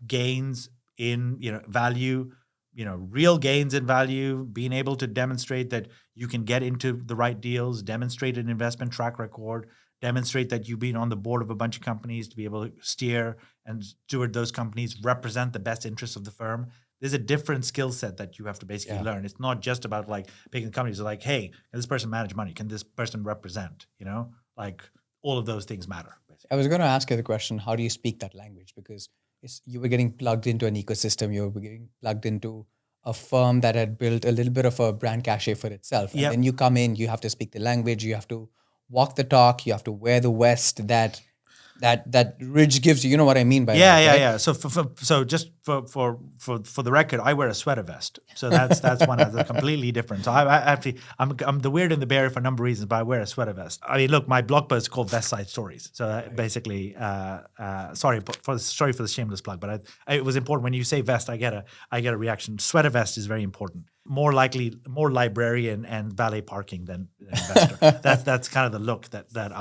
gains in, value, real gains in value, being able to demonstrate that you can get into the right deals, demonstrate an investment track record, demonstrate that you've been on the board of a bunch of companies to be able to steer and steward those companies, represent the best interests of the firm. There's a different skill set that you have to basically learn. It's not just about like picking companies. It's like, hey, can this person manage money? Can this person represent? Like all of those things matter. Basically. I was going to ask you the question, how do you speak that language? Because you were getting plugged into an ecosystem. You were getting plugged into a firm that had built a little bit of a brand cachet for itself. And then you come in, you have to speak the language, you have to walk the talk, you have to wear the vest that Ridge gives you. You know what I mean by that? Right? Yeah. So just for the record, I wear a sweater vest. So that's one that's completely different. So I'm the weird and the bear for a number of reasons, but I wear a sweater vest. I mean, look, my blog post is called Vest Side Stories. So basically, sorry for the shameless plug, but it was important when you say vest, I get a reaction. Sweater vest is very important. More librarian and valet parking than investor. That's kind of the look that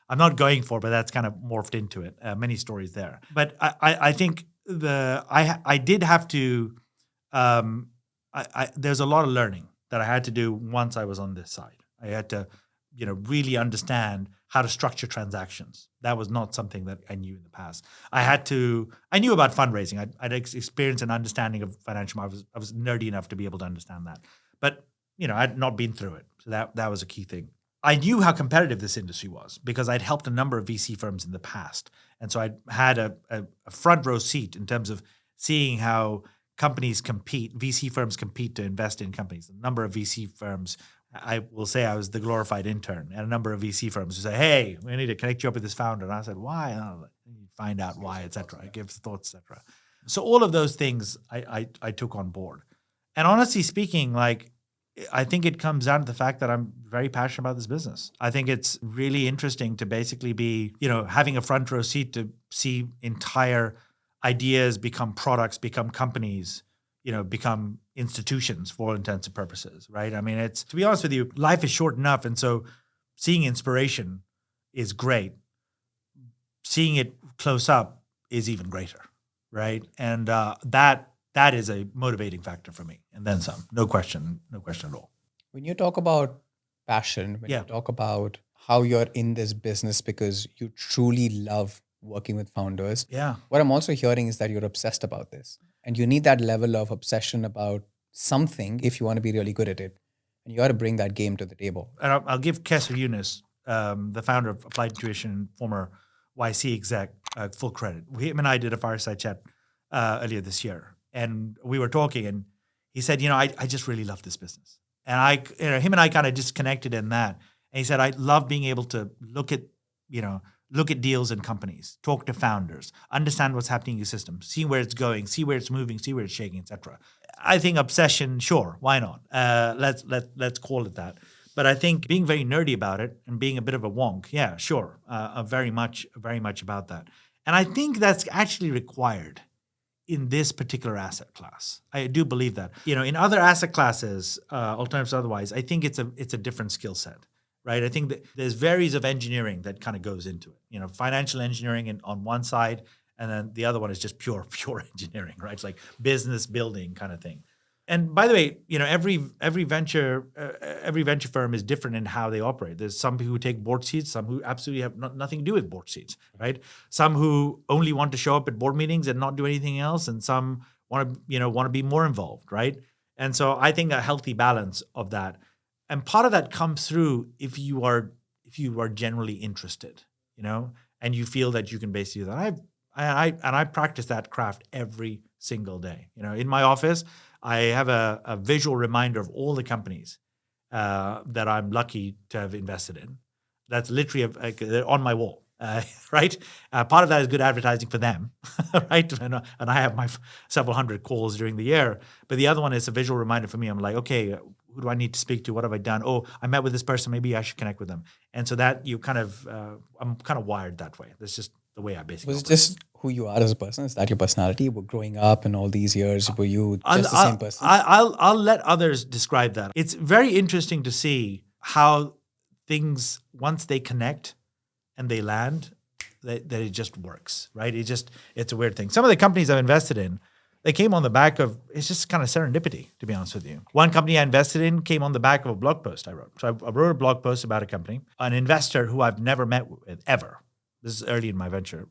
I'm not going for, but that's kind of morphed into it. Many stories there, but I think I did have to. There's a lot of learning that I had to do once I was on this side. I had to really understand how to structure transactions. That was not something that I knew in the past. I knew about fundraising. I'd experience and understanding of financial markets. I was nerdy enough to be able to understand that. But, I'd not been through it. So that was a key thing. I knew how competitive this industry was because I'd helped a number of VC firms in the past. And so I had a front row seat in terms of seeing how companies compete, VC firms compete to invest in companies. A number of VC firms, I will say I was the glorified intern, and a number of VC firms who say, hey, we need to connect you up with this founder. And I said, why? Oh, find out why, et cetera. I give thoughts, et cetera. So all of those things I took on board. And honestly speaking, I think it comes down to the fact that I'm very passionate about this business. I think it's really interesting to basically be, having a front row seat to see entire ideas become products, become companies, become institutions for all intents and purposes, right? I mean, to be honest with you, life is short enough. And so seeing inspiration is great. Seeing it close up is even greater, right? And that is a motivating factor for me. And then some, no question at all. When you talk about passion, when you talk about how you're in this business because you truly love working with founders, what I'm also hearing is that you're obsessed about this. And you need that level of obsession about something if you want to be really good at it. And you got to bring that game to the table. And I'll give Kesser Yunus, the founder of Applied Intuition, former YC exec, full credit. Him and I did a fireside chat earlier this year. And we were talking, and he said, I just really love this business. And him and I kind of just connected in that. And he said, I love being able to look at deals and companies, talk to founders, understand what's happening in your system, see where it's going, see where it's moving, see where it's shaking, etc. I think obsession, sure, why not? Let's call it that. But I think being very nerdy about it and being a bit of a wonk, yeah, sure, very much about that. And I think that's actually required in this particular asset class. I do believe that. In other asset classes, alternatives otherwise, I think it's a different skill set, right? I think that there's varies of engineering that kind of goes into it. Financial engineering on one side, and then the other one is just pure engineering, right? It's like business building kind of thing. And by the way, every venture firm is different in how they operate. There's some who take board seats, some who absolutely have nothing to do with board seats, right? Some who only want to show up at board meetings and not do anything else, and some want to be more involved, right? And so I think a healthy balance of that, and part of that comes through if you are generally interested, and you feel that you can basically do that. I practice that craft every single day. In my office, I have a visual reminder of all the companies that I'm lucky to have invested in. That's literally they're on my wall, right? Part of that is good advertising for them, right? And I have my several hundred calls during the year. But the other one is a visual reminder for me. I'm like, okay, who do I need to speak to? What have I done? Oh, I met with this person. Maybe I should connect with them. And so that I'm kind of wired that way. That's just the way I basically Was it just who you are as a person? Is that your personality? We're growing up in all these years. Were you just the same person? I'll let others describe that. It's very interesting to see how things, once they connect and they land, that it just works, right? It's a weird thing. Some of the companies I've invested in, they came on the back of, it's just kind of serendipity, to be honest with you. One company I invested in came on the back of a blog post I wrote. So I wrote a blog post about a company. An investor who I've never met with, ever, this is early in my venture,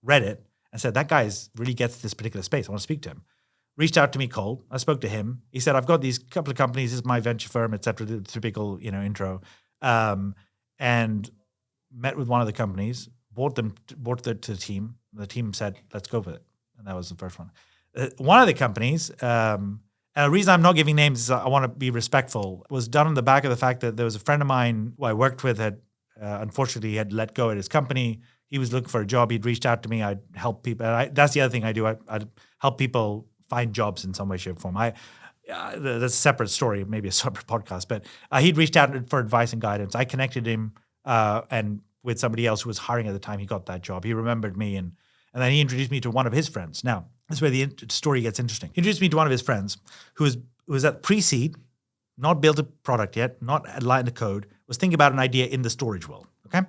read it and said, that guy really gets this particular space. I want to speak to him. Reached out to me cold. I spoke to him. He said, I've got these couple of companies. This is my venture firm, et cetera, the typical, intro. And met with one of the companies, brought it to the team. The team said, let's go with it. And that was the first one. One of the companies, and the reason I'm not giving names is I want to be respectful, was done on the back of the fact that there was a friend of mine who I worked with unfortunately had let go at his company. He was looking for a job. He'd reached out to me. I'd help people. That's the other thing I do. I'd help people find jobs in some way, shape, or form. That's a separate story, maybe a separate podcast. But he'd reached out for advice and guidance. I connected him and with somebody else who was hiring at the time. He got that job. He remembered me, and then he introduced me to one of his friends. Now, this is where the story gets interesting. He introduced me to one of his friends who was at pre-seed, not built a product yet, not line the code, was thinking about an idea in the storage world, okay?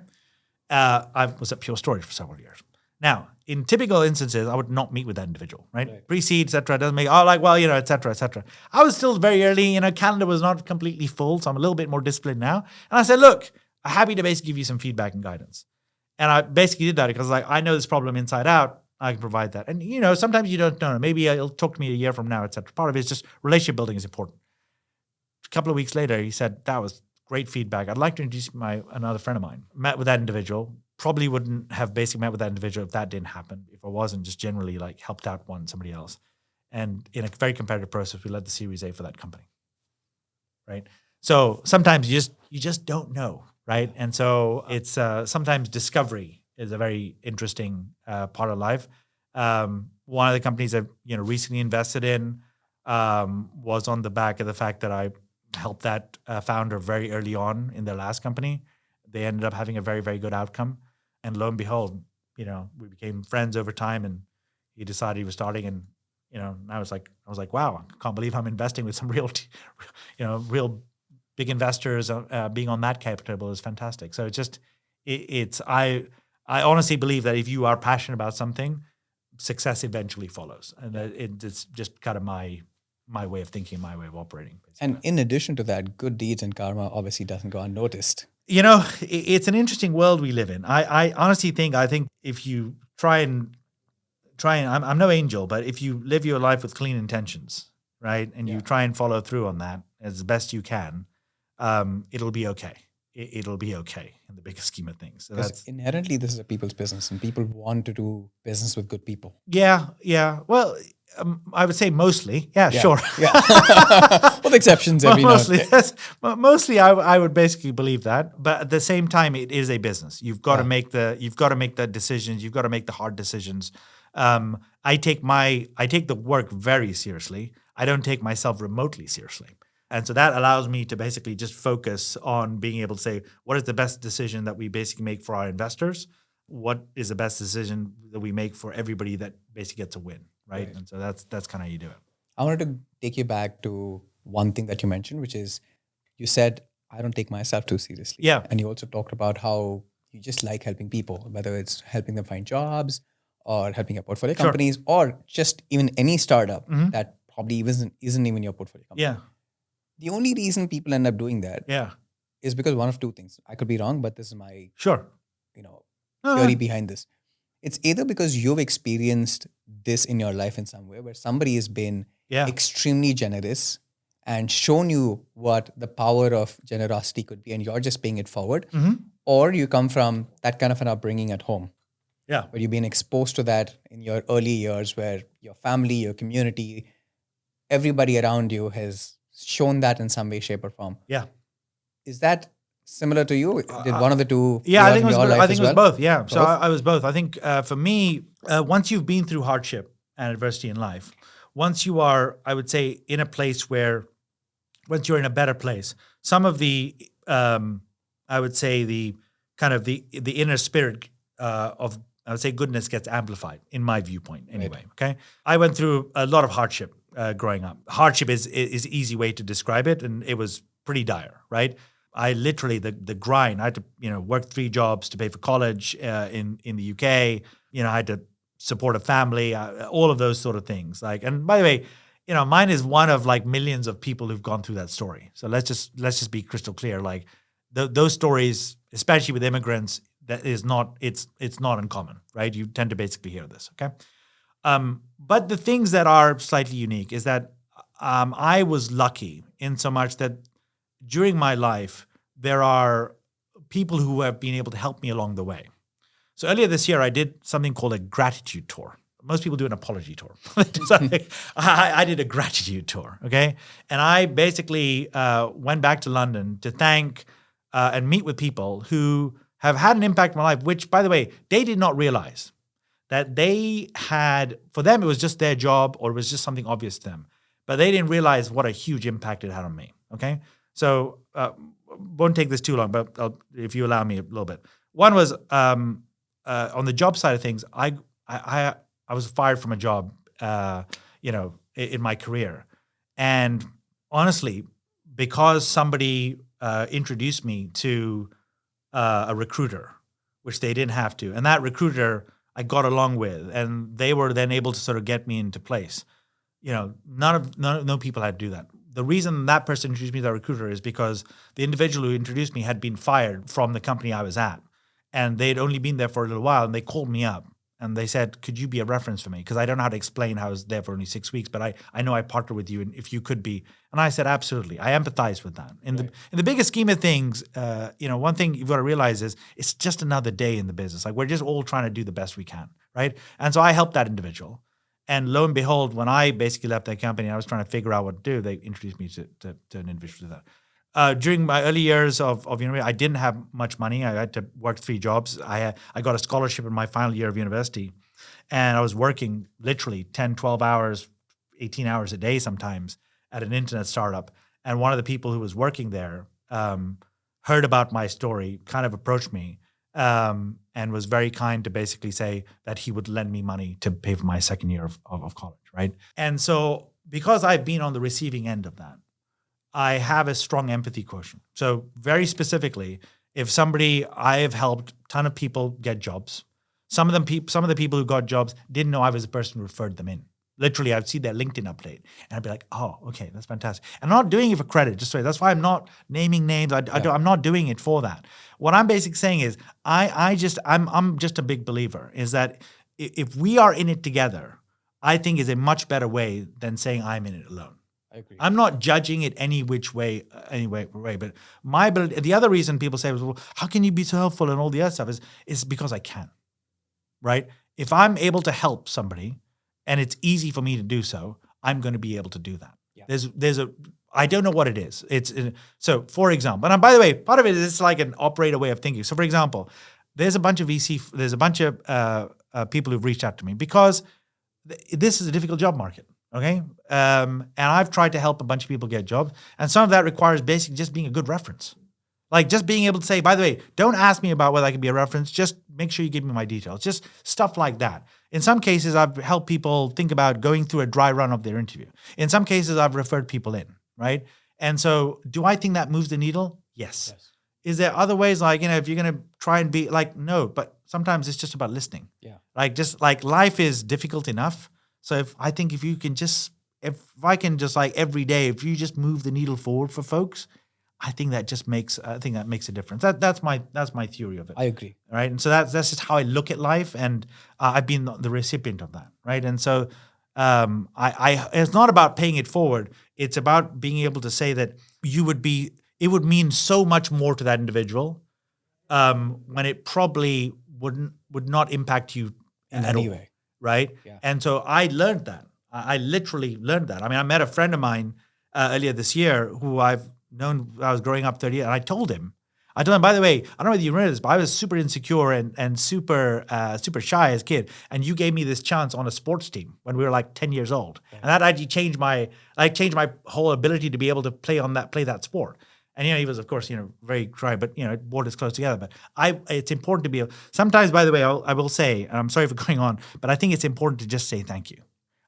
I was at Pure Storage for several years. Now, in typical instances, I would not meet with that individual, right? Pre-seed, et cetera, doesn't make, et cetera, et cetera. I was still very early, calendar was not completely full, so I'm a little bit more disciplined now. And I said, look, I'm happy to basically give you some feedback and guidance. And I basically did that because like, I know this problem inside out. I can provide that. And, sometimes you don't know. Maybe he'll talk to me a year from now, et cetera. Part of it is just relationship building is important. A couple of weeks later, he said, that was great feedback. I'd like to introduce another friend of mine. Met with that individual. Probably wouldn't have basically met with that individual if that didn't happen. If I wasn't just generally like helped out somebody else. And in a very competitive process, we led the Series A for that company. Right. So sometimes you just don't know. Right. And so it's sometimes discovery is a very interesting part of life. One of the companies I've recently invested in was on the back of the fact that I helped that founder very early on in their last company. They ended up having a very, very good outcome. And lo and behold, we became friends over time, and he decided he was starting, and I was like, wow, I can't believe I'm investing with some real big investors. Being on that cap table is fantastic. So I honestly believe that if you are passionate about something, success eventually follows, and it's just kind of my way of thinking, my way of operating. Basically. And in addition to that, good deeds and karma obviously doesn't go unnoticed. It's an interesting world we live in. I honestly think if you try and I'm no angel, but if you live your life with clean intentions, right, and you try and follow through on that as best you can, it'll be okay. It'll be okay in the bigger scheme of things. So because inherently, this is a people's business, and people want to do business with good people. Yeah. Well, I would say mostly. Yeah. Sure. Yeah. With exceptions every mostly, now and yes. Mostly, I would basically believe that. But at the same time, it is a business. You've got to make the decisions. You've got to make the hard decisions. I take the work very seriously. I don't take myself remotely seriously. And so that allows me to basically just focus on being able to say, what is the best decision that we basically make for our investors? What is the best decision that we make for everybody that basically gets a win, right? And so that's kind of how you do it. I wanted to take you back to one thing that you mentioned, which is you said, I don't take myself too seriously. Yeah. And you also talked about how you just like helping people, whether it's helping them find jobs or helping your portfolio companies or just even any startup that probably isn't even your portfolio company. Yeah. The only reason people end up doing that is because one of two things. I could be wrong, but this is my theory behind this. It's either because you've experienced this in your life in some way where somebody has been extremely generous and shown you what the power of generosity could be, and you're just paying it forward, or you come from that kind of an upbringing at home. Yeah. Where you've been exposed to that in your early years where your family, your community, everybody around you has shown that in some way, shape, or form. Yeah. Is that similar to you? Did one of the two? Yeah, I think it was both. Yeah. Both? So I was both. I think for me, once you've been through hardship and adversity in life, once you are, I would say, in a place where, once you're in a better place, some of the, I would say, the kind of the inner spirit of, I would say, goodness gets amplified in my viewpoint anyway. Right. Okay. I went through a lot of hardship growing up. Hardship is an easy way to describe it, and it was pretty dire, right? I literally, the grind, I had to, work 3 jobs to pay for college in the UK. I had to support a family, all of those sort of things. And by the way, mine is one of like millions of people who've gone through that story. So let's just be crystal clear. Like those stories, especially with immigrants, that is not, it's not uncommon, right? You tend to basically hear this, okay? But the things that are slightly unique is that I was lucky in so much that during my life, there are people who have been able to help me along the way. So earlier this year, I did something called a gratitude tour. Most people do an apology tour. I did a gratitude tour, okay? And I basically went back to London to thank and meet with people who have had an impact on my life, which, by the way, they did not realize that they had, for them, it was just their job or it was just something obvious to them. But they didn't realize what a huge impact it had on me, okay? So won't take this too long, but if you allow me a little bit. One was on the job side of things, I was fired from a job, in my career. And honestly, because somebody introduced me to a recruiter, which they didn't have to, and that recruiter I got along with, and they were then able to sort of get me into place. No people had to do that. the reason that person introduced me to the recruiter is because the individual who introduced me had been fired from the company I was at. And they'd only been there for a little while, and they called me up and they said, could you be a reference for me? Because I don't know how to explain how I was there for only 6 weeks, but I know I partnered with you, and if you could be. And I said, absolutely. I empathize with that. In the biggest scheme of things, one thing you've got to realize is it's just another day in the business. Like, we're just all trying to do the best we can, right? And so I helped that individual. And lo and behold, when I basically left that company, I was trying to figure out what to do. They introduced me to an individual to that. During my early years of university, I didn't have much money. I had to work 3 jobs. I got a scholarship in my final year of university, and I was working literally 10, 12 hours, 18 hours a day sometimes at an internet startup. And one of the people who was working there heard about my story, kind of approached me, and was very kind to basically say that he would lend me money to pay for my second year of college, right? And so because I've been on the receiving end of that, I have a strong empathy quotient. So very specifically, if I have helped a ton of people get jobs. Some of the people who got jobs didn't know I was the person who referred them in. Literally, I'd see their LinkedIn update and I'd be like, oh, okay, that's fantastic. And I'm not doing it for credit, just so that's why I'm not naming names. I'm not doing it for that. What I'm basically saying is I'm just a big believer is that if we are in it together, I think is a much better way than saying I'm in it alone. I agree. I'm not judging it any which way, but my ability, the other reason people say, well, how can you be so helpful and all the other stuff is because I can, right? If I'm able to help somebody and it's easy for me to do so, I'm going to be able to do that. Yeah. I don't know what it is. So for example, and by the way, part of it is it's like an operator way of thinking. So for example, there's a bunch of people who've reached out to me because this is a difficult job market. Okay. And I've tried to help a bunch of people get jobs. And some of that requires basically just being a good reference. Like just being able to say, by the way, don't ask me about whether I can be a reference. Just make sure you give me my details. Just stuff like that. In some cases, I've helped people think about going through a dry run of their interview. In some cases, I've referred people in, right? And so do I think that moves the needle? Yes. Is there other ways, like, if you're going to try and be like, no, but sometimes it's just about listening. Yeah. Like just like life is difficult enough. So if I can just like every day, if you just move the needle forward for folks, I think that makes a difference. That's my theory of it. I agree. Right. And so that's just how I look at life. And I've been the recipient of that. Right. And so it's not about paying it forward. It's about being able to say that it would mean so much more to that individual when it probably would not impact you in any way. Right? Yeah. And so I learned that. I literally learned that. I mean, I met a friend of mine earlier this year who I've known I was growing up 30 years, and I told him, by the way, I don't know whether you remember this, but I was super insecure and super shy as a kid. And you gave me this chance on a sports team when we were like 10 years old. Yeah. And that actually changed my whole ability to be able to play that sport. And, he was, of course, very dry, but, it brought us close together. But it's important to be able, sometimes, by the way, I will say, and I'm sorry for going on, but I think it's important to just say thank you.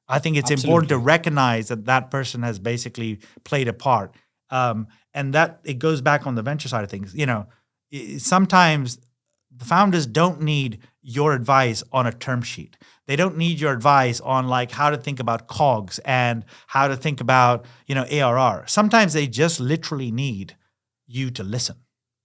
I think it's important to recognize that person has basically played a part. And that it goes back on the venture side of things. Sometimes the founders don't need your advice on a term sheet. They don't need your advice on like how to think about COGS and how to think about, ARR. Sometimes they just literally need you to listen,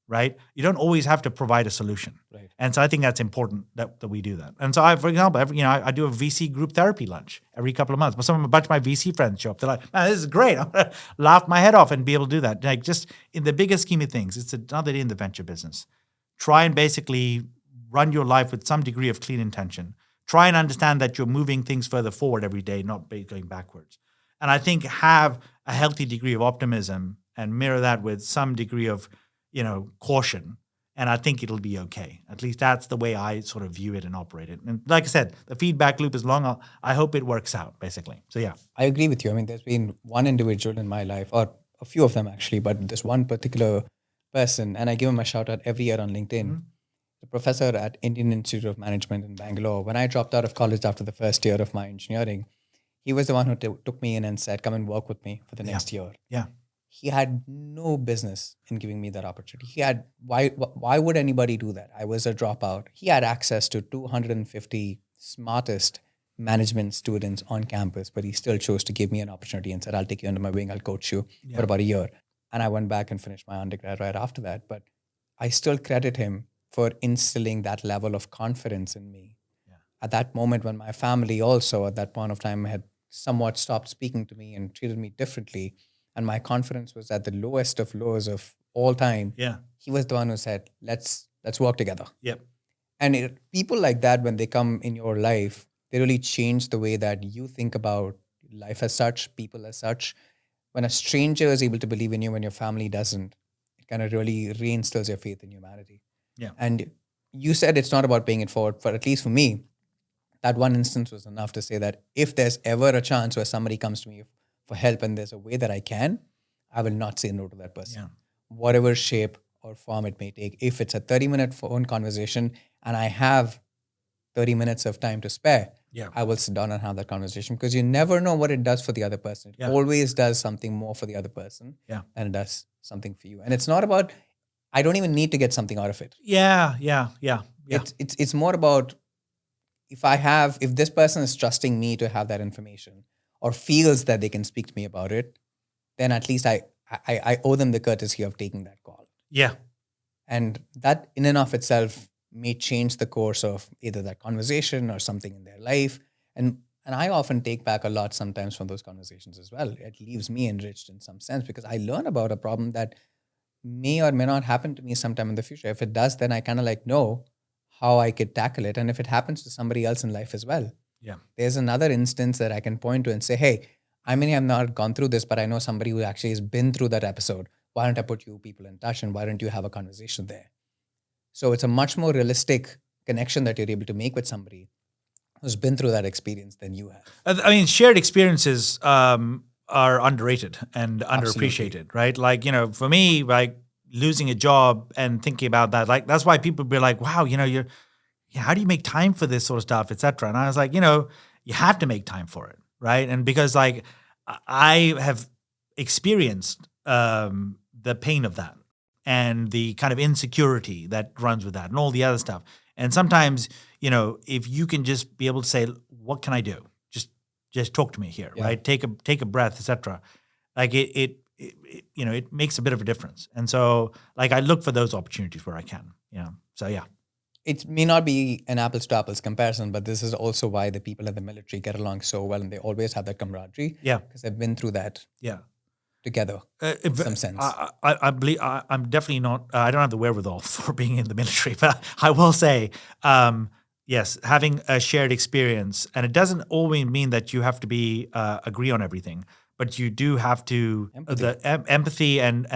right? You don't always have to provide a solution. Right. And so I think that's important that we do that. And so for example, I do a VC group therapy lunch every couple of months. But a bunch of my VC friends show up. They're like, man, this is great. I'm going to laugh my head off and be able to do that. Like just in the bigger scheme of things, it's another day in the venture business. Try and basically run your life with some degree of clean intention. Try and understand that you're moving things further forward every day, not going backwards. And I think have a healthy degree of optimism and mirror that with some degree of, caution. And I think it'll be okay. At least that's the way I sort of view it and operate it. And like I said, the feedback loop is long. I hope it works out, basically. So yeah. I agree with you. I mean, there's been one individual in my life, or a few of them actually, but this one particular person, and I give him a shout out every year on LinkedIn. Mm-hmm. The professor at Indian Institute of Management in Bangalore. When I dropped out of college after the first year of my engineering, he was the one who took me in and said, come and work with me for the next year. Yeah. He had no business in giving me that opportunity. Why would anybody do that? I was a dropout. He had access to 250 smartest management students on campus, but he still chose to give me an opportunity and said, I'll take you under my wing, I'll coach you for about a year. And I went back and finished my undergrad right after that. But I still credit him for instilling that level of confidence in me. At that moment when my family also at that point of time had somewhat stopped speaking to me and treated me differently, and my confidence was at the lowest of lows of all time, he was the one who said, let's work together. Yep. And people like that, when they come in your life, they really change the way that you think about life as such, people as such. When a stranger is able to believe in you when your family doesn't, it kind of really reinstills your faith in humanity. Yeah. And you said it's not about paying it forward, but at least for me, that one instance was enough to say that if there's ever a chance where somebody comes to me for help and there's a way that I can, I will not say no to that person. Whatever shape or form it may take. If it's a 30-minute phone conversation and I have 30 minutes of time to spare, I will sit down and have that conversation, because you never know what it does for the other person. It always does something more for the other person than it does something for you. And it's not about, I don't even need to get something out of it. It's more about, if this person is trusting me to have that information or feels that they can speak to me about it, then at least I owe them the courtesy of taking that call. Yeah. And that in and of itself may change the course of either that conversation or something in their life. And I often take back a lot sometimes from those conversations as well. It leaves me enriched in some sense, because I learn about a problem that may or may not happen to me sometime in the future. If it does, then I kind of know how I could tackle it. And if it happens to somebody else in life as well, there's another instance that I can point to and say, hey, I may have not gone through this, but I know somebody who actually has been through that episode. Why don't I put you people in touch, and why don't you have a conversation there? So it's a much more realistic connection that you're able to make with somebody who's been through that experience than you have. I mean, shared experiences are underrated and underappreciated, right? Like, for me, like losing a job and thinking about that, like that's why people be like, wow, how do you make time for this sort of stuff, et cetera? And I was like, you have to make time for it, right? And because like I have experienced the pain of that and the kind of insecurity that runs with that and all the other stuff. And sometimes, if you can just be able to say, what can I do? Just talk to me here, right? Take a breath, et cetera. Like it makes a bit of a difference. And so like I look for those opportunities where I can, so yeah. It may not be an apples to apples comparison, but this is also why the people in the military get along so well, and they always have that camaraderie. Because they've been through that. Together, in some sense. I believe I'm definitely not. I don't have the wherewithal for being in the military, but I will say, yes, having a shared experience, and it doesn't always mean that you have to be agree on everything, but you do have to empathy and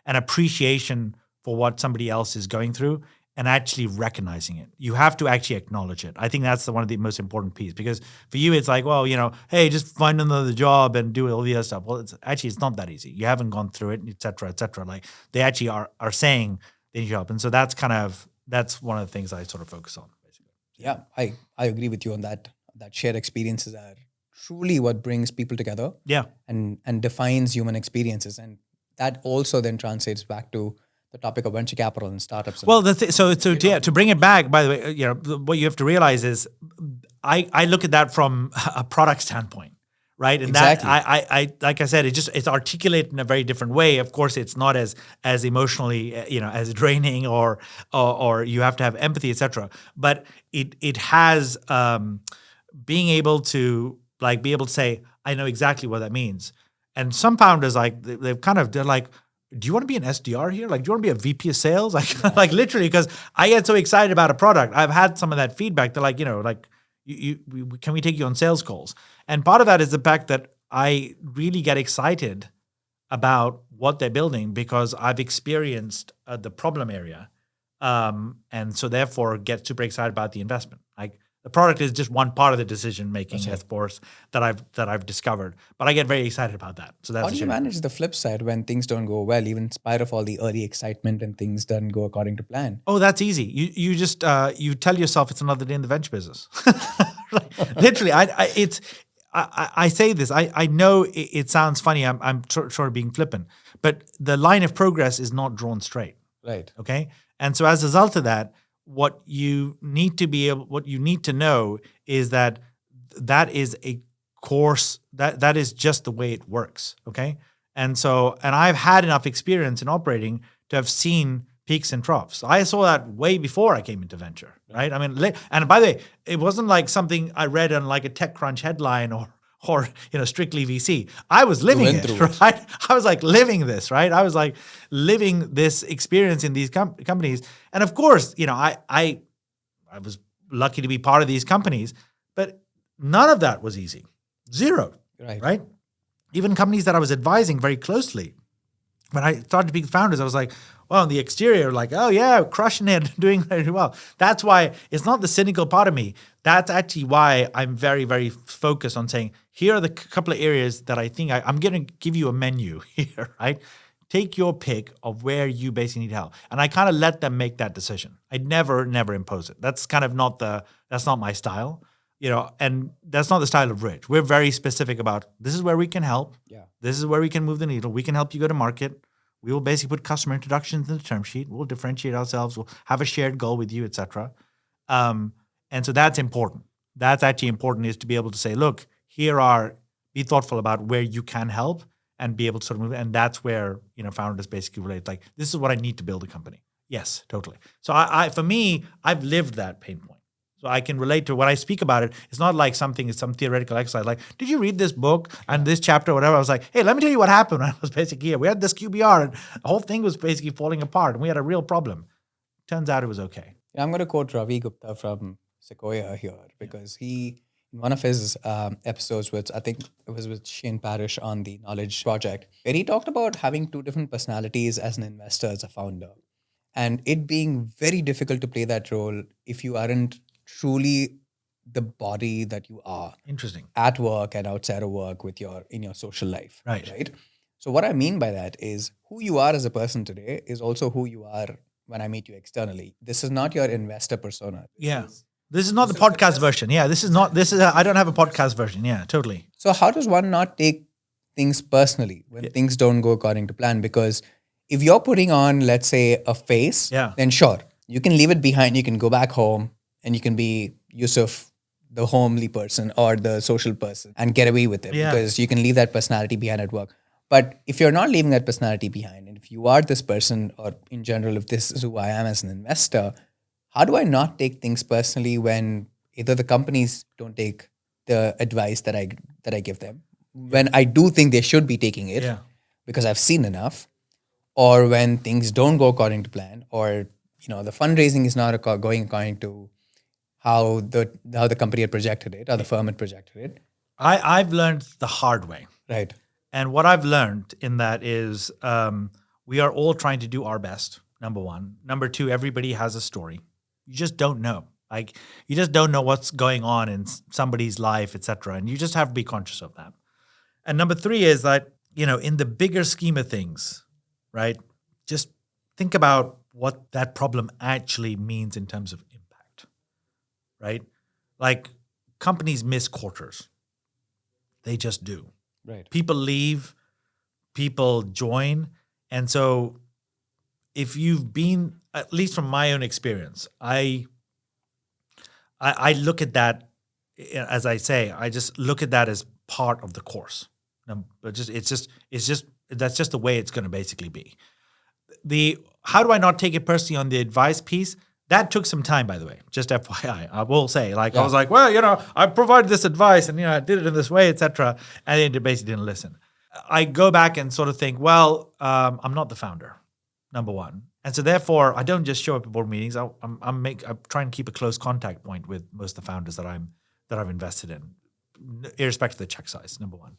appreciation for what somebody else is going through, and actually recognizing it. You have to actually acknowledge it. I think that's one of the most important pieces, because for you, it's like, well, hey, just find another job and do all the other stuff. Well, it's not that easy. You haven't gone through it, et cetera, et cetera. Like they actually are saying they need help. And so that's one of the things I sort of focus on, basically. Yeah, I agree with you on that. That shared experiences are truly what brings people together. And defines human experiences. And that also then translates back to the topic of venture capital and startups. Well, to bring it back, by the way, what you have to realize is I look at that from a product standpoint, right? And exactly. that I like I said, it's articulated in a very different way. Of course, it's not as emotionally, as draining or you have to have empathy, et cetera. But it has being able to be able to say, I know exactly what that means. And some founders they're like, do you want to be an SDR here? Like, do you want to be a VP of sales? Like literally, because I get so excited about a product. I've had some of that feedback. They're like, can we take you on sales calls? And part of that is the fact that I really get excited about what they're building because I've experienced the problem area. And so therefore get super excited about the investment. Like the product is just one part of the decision making, of course, that I've discovered. But I get very excited about that. So that's how do you manage the flip side when things don't go well, even in spite of all the early excitement and things don't go according to plan? Oh, that's easy. You just you tell yourself it's another day in the venture business. Literally, I say this. I know it sounds funny. I'm sort of being flippant, but the line of progress is not drawn straight. Right. Okay. And so as a result of that, what you need to know is that that is a course, that is just the way it works, okay? And I've had enough experience in operating to have seen peaks and troughs. I saw that way before I came into venture, right? I mean, and by the way, it wasn't like something I read on like a TechCrunch headline or strictly VC. I was living it, right? I was like living this, right? I was like living this experience in these companies. And of course, I was lucky to be part of these companies, but none of that was easy. Zero, right? Even companies that I was advising very closely, when I started to be founders, I was like, well, on the exterior, like, oh yeah, crushing it, doing very well. That's why it's not the cynical part of me. That's actually why I'm very, very focused on saying, here are the couple of areas that I think I'm going to give you a menu here, right? Take your pick of where you basically need help. And I kind of let them make that decision. I never impose it. That's kind of that's not my style, and that's not the style of Rich. We're very specific about, this is where we can help. Yeah. This is where we can move the needle. We can help you go to market. We will basically put customer introductions in the term sheet. We'll differentiate ourselves. We'll have a shared goal with you, et cetera. And so that's important. That's actually important, is to be able to say, look, be thoughtful about where you can help and be able to sort of move. And that's where, founders basically relate. Like, this is what I need to build a company. Yes, totally. So for me, I've lived that pain point. So I can relate to when I speak about it. It's not like some theoretical exercise. Like, did you read this book and this chapter or whatever? I was like, hey, let me tell you what happened when I was basically here. We had this QBR and the whole thing was basically falling apart and we had a real problem. Turns out it was okay. I'm going to quote Ravi Gupta from Sequoia here, because he, in one of his episodes, which I think it was with Shane Parrish on the Knowledge Project, where he talked about having two different personalities as an investor, as a founder, and it being very difficult to play that role if you aren't truly the body that you are. Interesting. At work and outside of work in your social life. Right. So what I mean by that is, who you are as a person today is also who you are when I meet you externally. This is not your investor persona. This is not the podcast version. Yeah, I don't have a podcast version. Yeah, totally. So how does one not take things personally when things don't go according to plan? Because if you're putting on, let's say, a face, then sure, you can leave it behind. You can go back home and you can be Yousuf, the homely person or the social person, and get away with it because you can leave that personality behind at work. But if you're not leaving that personality behind, and if you are this person, or in general, if this is who I am as an investor, how do I not take things personally when either the companies don't take the advice that I give them, when I do think they should be taking it because I've seen enough, or when things don't go according to plan, or the fundraising is not going according to how the company had projected it or the firm had projected it? I've learned the hard way. Right. And what I've learned in that is we are all trying to do our best, number one. Number two, everybody has a story. You just don't know. Like, you just don't know what's going on in somebody's life, et cetera. And you just have to be conscious of that. And number three is that, in the bigger scheme of things, right, just think about what that problem actually means in terms of impact, right? Like, companies miss quarters. They just do. Right. People leave, people join. And so if you've been, at least from my own experience, I look at that, as I say, I just look at that as part of the course. But that's just the way it's going to basically be. How do I not take it personally on the advice piece? That took some time, by the way, just FYI. I will say, I was like, well, I provided this advice and, I did it in this way, et cetera. And they basically didn't listen. I go back and sort of think, well, I'm not the founder, number one. And so therefore, I don't just show up at board meetings. I'm trying to keep a close contact point with most of the founders that I've invested in, irrespective of the check size, number one.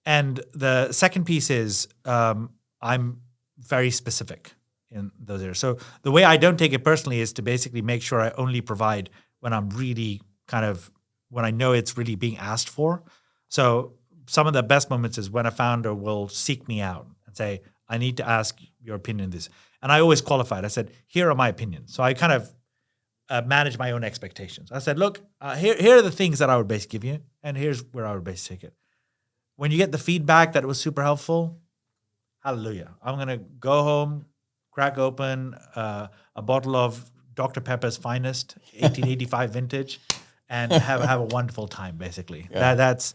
And the second piece is I'm very specific in those areas. So the way I don't take it personally is to basically make sure I only provide when I'm really when I know it's really being asked for. So some of the best moments is when a founder will seek me out and say, I need to ask your opinion on this. And I always qualified. I said, here are my opinions. So I kind of manage my own expectations. I said, look, here are the things that I would basically give you, and here's where I would basically take it. When you get the feedback that it was super helpful, hallelujah. I'm going to go home, crack open a bottle of Dr. Pepper's Finest, 1885 vintage, and have a wonderful time. Basically, that's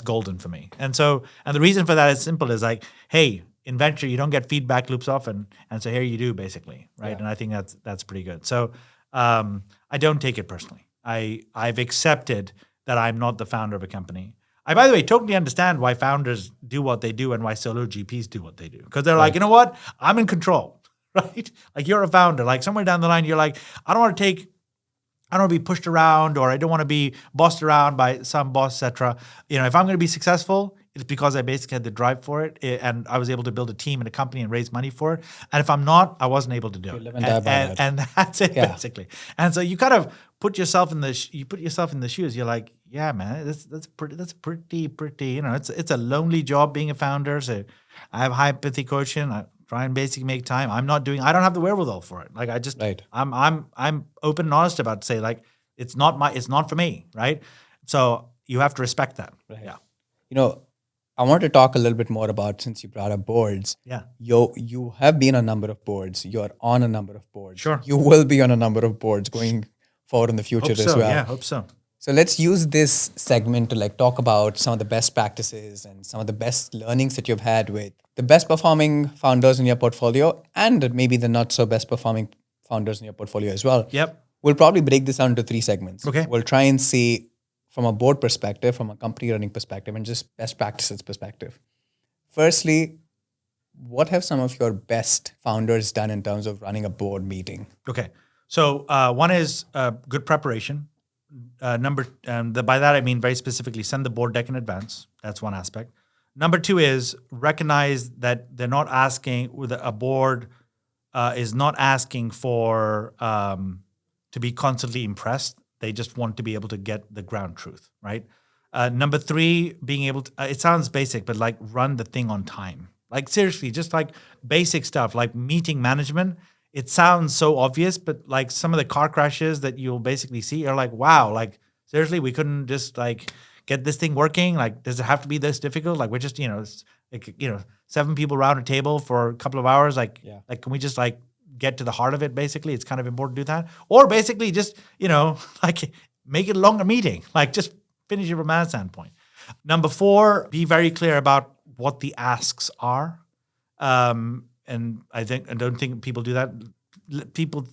golden for me. And the reason for that is simple: is like, hey, in venture you don't get feedback loops often, and so here you do, basically, right? Yeah. And I think that's pretty good. So I don't take it personally. I've accepted that I'm not the founder of a company. I, by the way, totally understand why founders do what they do and why solo GPs do what they do. Because they're like, you know what? I'm in control, right? Like, you're a founder. Like, somewhere down the line, you're like, I don't want to be pushed around, or I don't want to be bossed around by some boss, etc. If I'm going to be successful, it's because I basically had the drive for it, and I was able to build a team and a company and raise money for it. And if I'm not, I wasn't able to do it. live and die by that. And that's it, basically. And so you kind of put yourself in the shoes. You're like, yeah, man, that's pretty. It's a lonely job being a founder. So I have high empathy quotient. I try and basically make time. I don't have the wherewithal for it. Like, I just, I'm open and honest about to say, like, it's not for me, right? So you have to respect that. Right. Yeah. I want to talk a little bit more about, since you brought up boards. Yeah. You have been on a number of boards. You're on a number of boards. Sure. You will be on a number of boards going forward in the future as well. Yeah, hope so. So let's use this segment to talk about some of the best practices and some of the best learnings that you've had with the best performing founders in your portfolio, and maybe the not so best performing founders in your portfolio as well. Yep. We'll probably break this down into 3 segments. Okay. We'll try and see from a board perspective, from a company running perspective, and just best practices perspective. Firstly, what have some of your best founders done in terms of running a board meeting? Okay. So one is good preparation. By that I mean very specifically send the board deck in advance. That's one aspect. Number 2 is recognize that they're not asking, a board is not asking for to be constantly impressed. They just want to be able to get the ground truth, right? Number 3, being able to, it sounds basic, but like, run the thing on time. Like, seriously, just like basic stuff, like meeting management. It sounds so obvious, but like some of the car crashes that you'll basically see are like, wow, like, seriously, we couldn't just like get this thing working? Like, does it have to be this difficult? Like, we're just, it's like, 7 people around a table for a couple of hours. Like, can we just like get to the heart of it? Basically, it's kind of important to do that. Or basically just, like, make it a longer meeting. Like, just finish it from that standpoint. Number 4, be very clear about what the asks are. And I don't think people do that.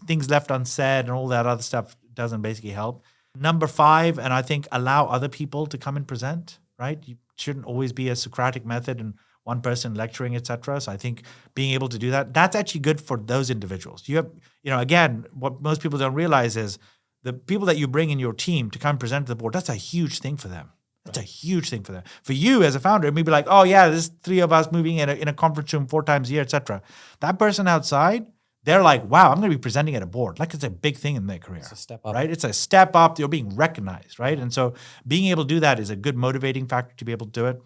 Things left unsaid and all that other stuff doesn't basically help. Number 5, and I think allow other people to come and present, right? You shouldn't always be a Socratic method and one person lecturing, etc. So I think being able to do that, that's actually good for those individuals. You have, again, what most people don't realize is the people that you bring in your team to come and present to the board, that's a huge thing for them. That's a huge thing for them. For you as a founder, it may be like, oh yeah, there's 3 of us moving in a conference room 4 times a year, etc. That person outside, they're like, wow, I'm going to be presenting at a board. Like, it's a big thing in their career. It's a step up. Right? It's a step up. You're being recognized, right? And so being able to do that is a good motivating factor to be able to do it.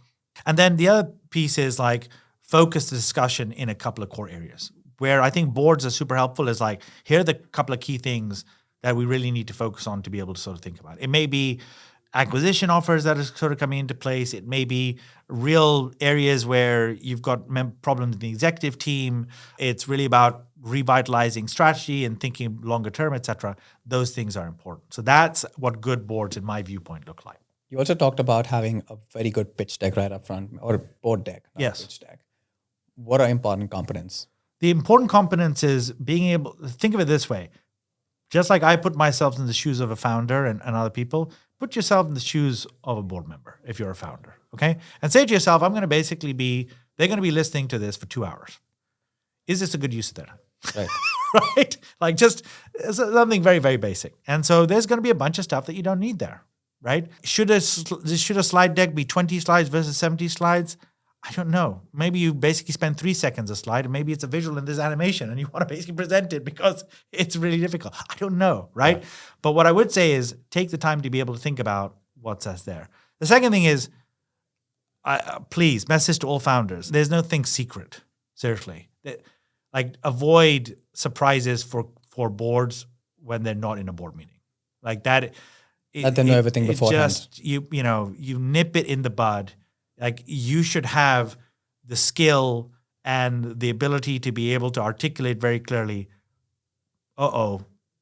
And then the other piece is like, focus the discussion in a couple of core areas. Where I think boards are super helpful is like, here are the couple of key things that we really need to focus on to be able to sort of think about. It may be acquisition offers that are sort of coming into place. It may be real areas where you've got problems in the executive team. It's really about revitalizing strategy and thinking longer term, et cetera. Those things are important. So that's what good boards, in my viewpoint, look like. You also talked about having a very good pitch deck right up front, or board deck, not yes. pitch deck. What are important components? The important components is being able, think of it this way. Just like I put myself in the shoes of a founder and other people, put yourself in the shoes of a board member if you're a founder, okay? And say to yourself, they're going to be listening to this for 2 hours. Is this a good use of their time? Right. Right? Like, just something very, very basic. And so there's going to be a bunch of stuff that you don't need there, right? Should a slide deck be 20 slides versus 70 slides? I don't know. Maybe you basically spend 3 seconds a slide, and maybe it's a visual and there's animation, and you want to basically present it because it's really difficult. I don't know, right? Yeah. But what I would say is take the time to be able to think about what's there. The second thing is, please, message to all founders. There's no thing secret, seriously. Like, avoid surprises for boards when they're not in a board meeting. Like that. Let them know everything beforehand. Just, you nip it in the bud. Like, you should have the skill and the ability to be able to articulate very clearly,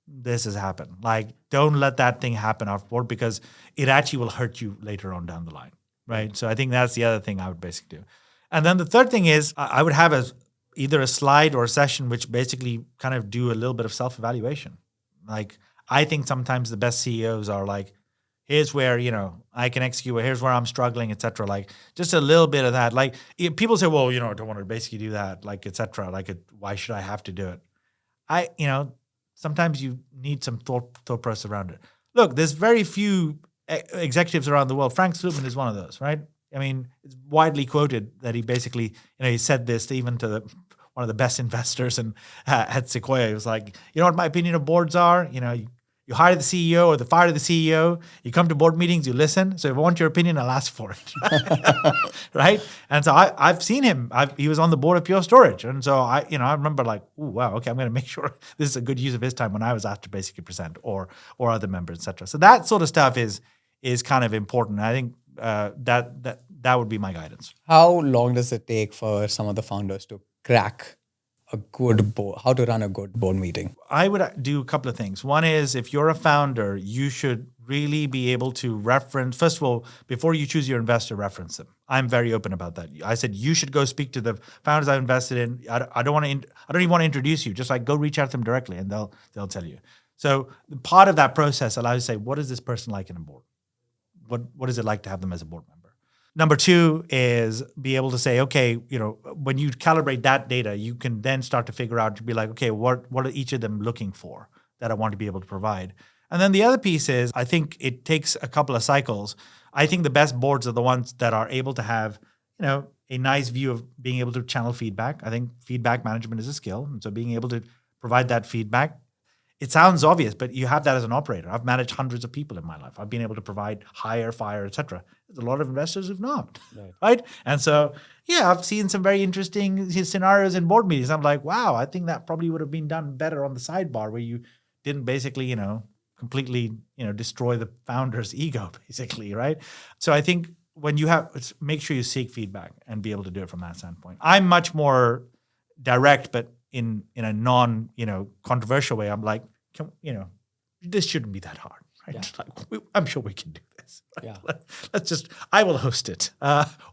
this has happened. Like, don't let that thing happen off board because it actually will hurt you later on down the line, right? So I think that's the other thing I would basically do. And then the third thing is I would have either a slide or a session which basically kind of do a little bit of self-evaluation. Like I think sometimes the best CEOs are like, here's where, I can execute, here's where I'm struggling, et cetera. Like just a little bit of that. Like people say, well, I don't want to basically do that, like, et cetera. Like why should I have to do it? Sometimes you need some thought process around it. Look, there's very few executives around the world. Frank Slootman is one of those, right? I mean, it's widely quoted that he basically, he said this even to one of the best investors at Sequoia. He was like, you know what my opinion of boards are? You hire the CEO or fire the CEO. You come to board meetings, you listen. So if I want your opinion, I'll ask for it, right? And so I've seen him. He was on the board of Pure Storage, and so I remember like, ooh, wow, okay, I'm going to make sure this is a good use of his time when I was asked to basically present or other members, etc. So that sort of stuff is kind of important. I think that would be my guidance. How long does it take for some of the founders to crack a good board, how to run a good board meeting? I would do a couple of things. One is if you're a founder, you should really be able to reference, first of all, before you choose your investor, reference them. I'm very open about that. I said, you should go speak to the founders I've invested in. I don't even want to introduce you. Just like go reach out to them directly and they'll tell you. So part of that process allows you to say, what is this person like in a board? What is it like to have them as a board member? Number two is be able to say, okay, when you calibrate that data, you can then start to figure out to be like, okay, what are each of them looking for that I want to be able to provide? And then the other piece is, I think it takes a couple of cycles. I think the best boards are the ones that are able to have, a nice view of being able to channel feedback. I think feedback management is a skill. And so being able to provide that feedback, it sounds obvious, but you have that as an operator. I've managed hundreds of people in my life. I've been able to provide hire, fire, et cetera. There's a lot of investors who've not, right? And so, I've seen some very interesting scenarios in board meetings. I'm like, wow, I think that probably would have been done better on the sidebar where you didn't basically, completely, destroy the founder's ego, basically, right? So I think when you make sure you seek feedback and be able to do it from that standpoint. I'm much more direct, but in a non, controversial way. I'm like, this shouldn't be that hard, right? Yeah. Like, I'm sure we can do this. Right? Yeah. Let's I will host it,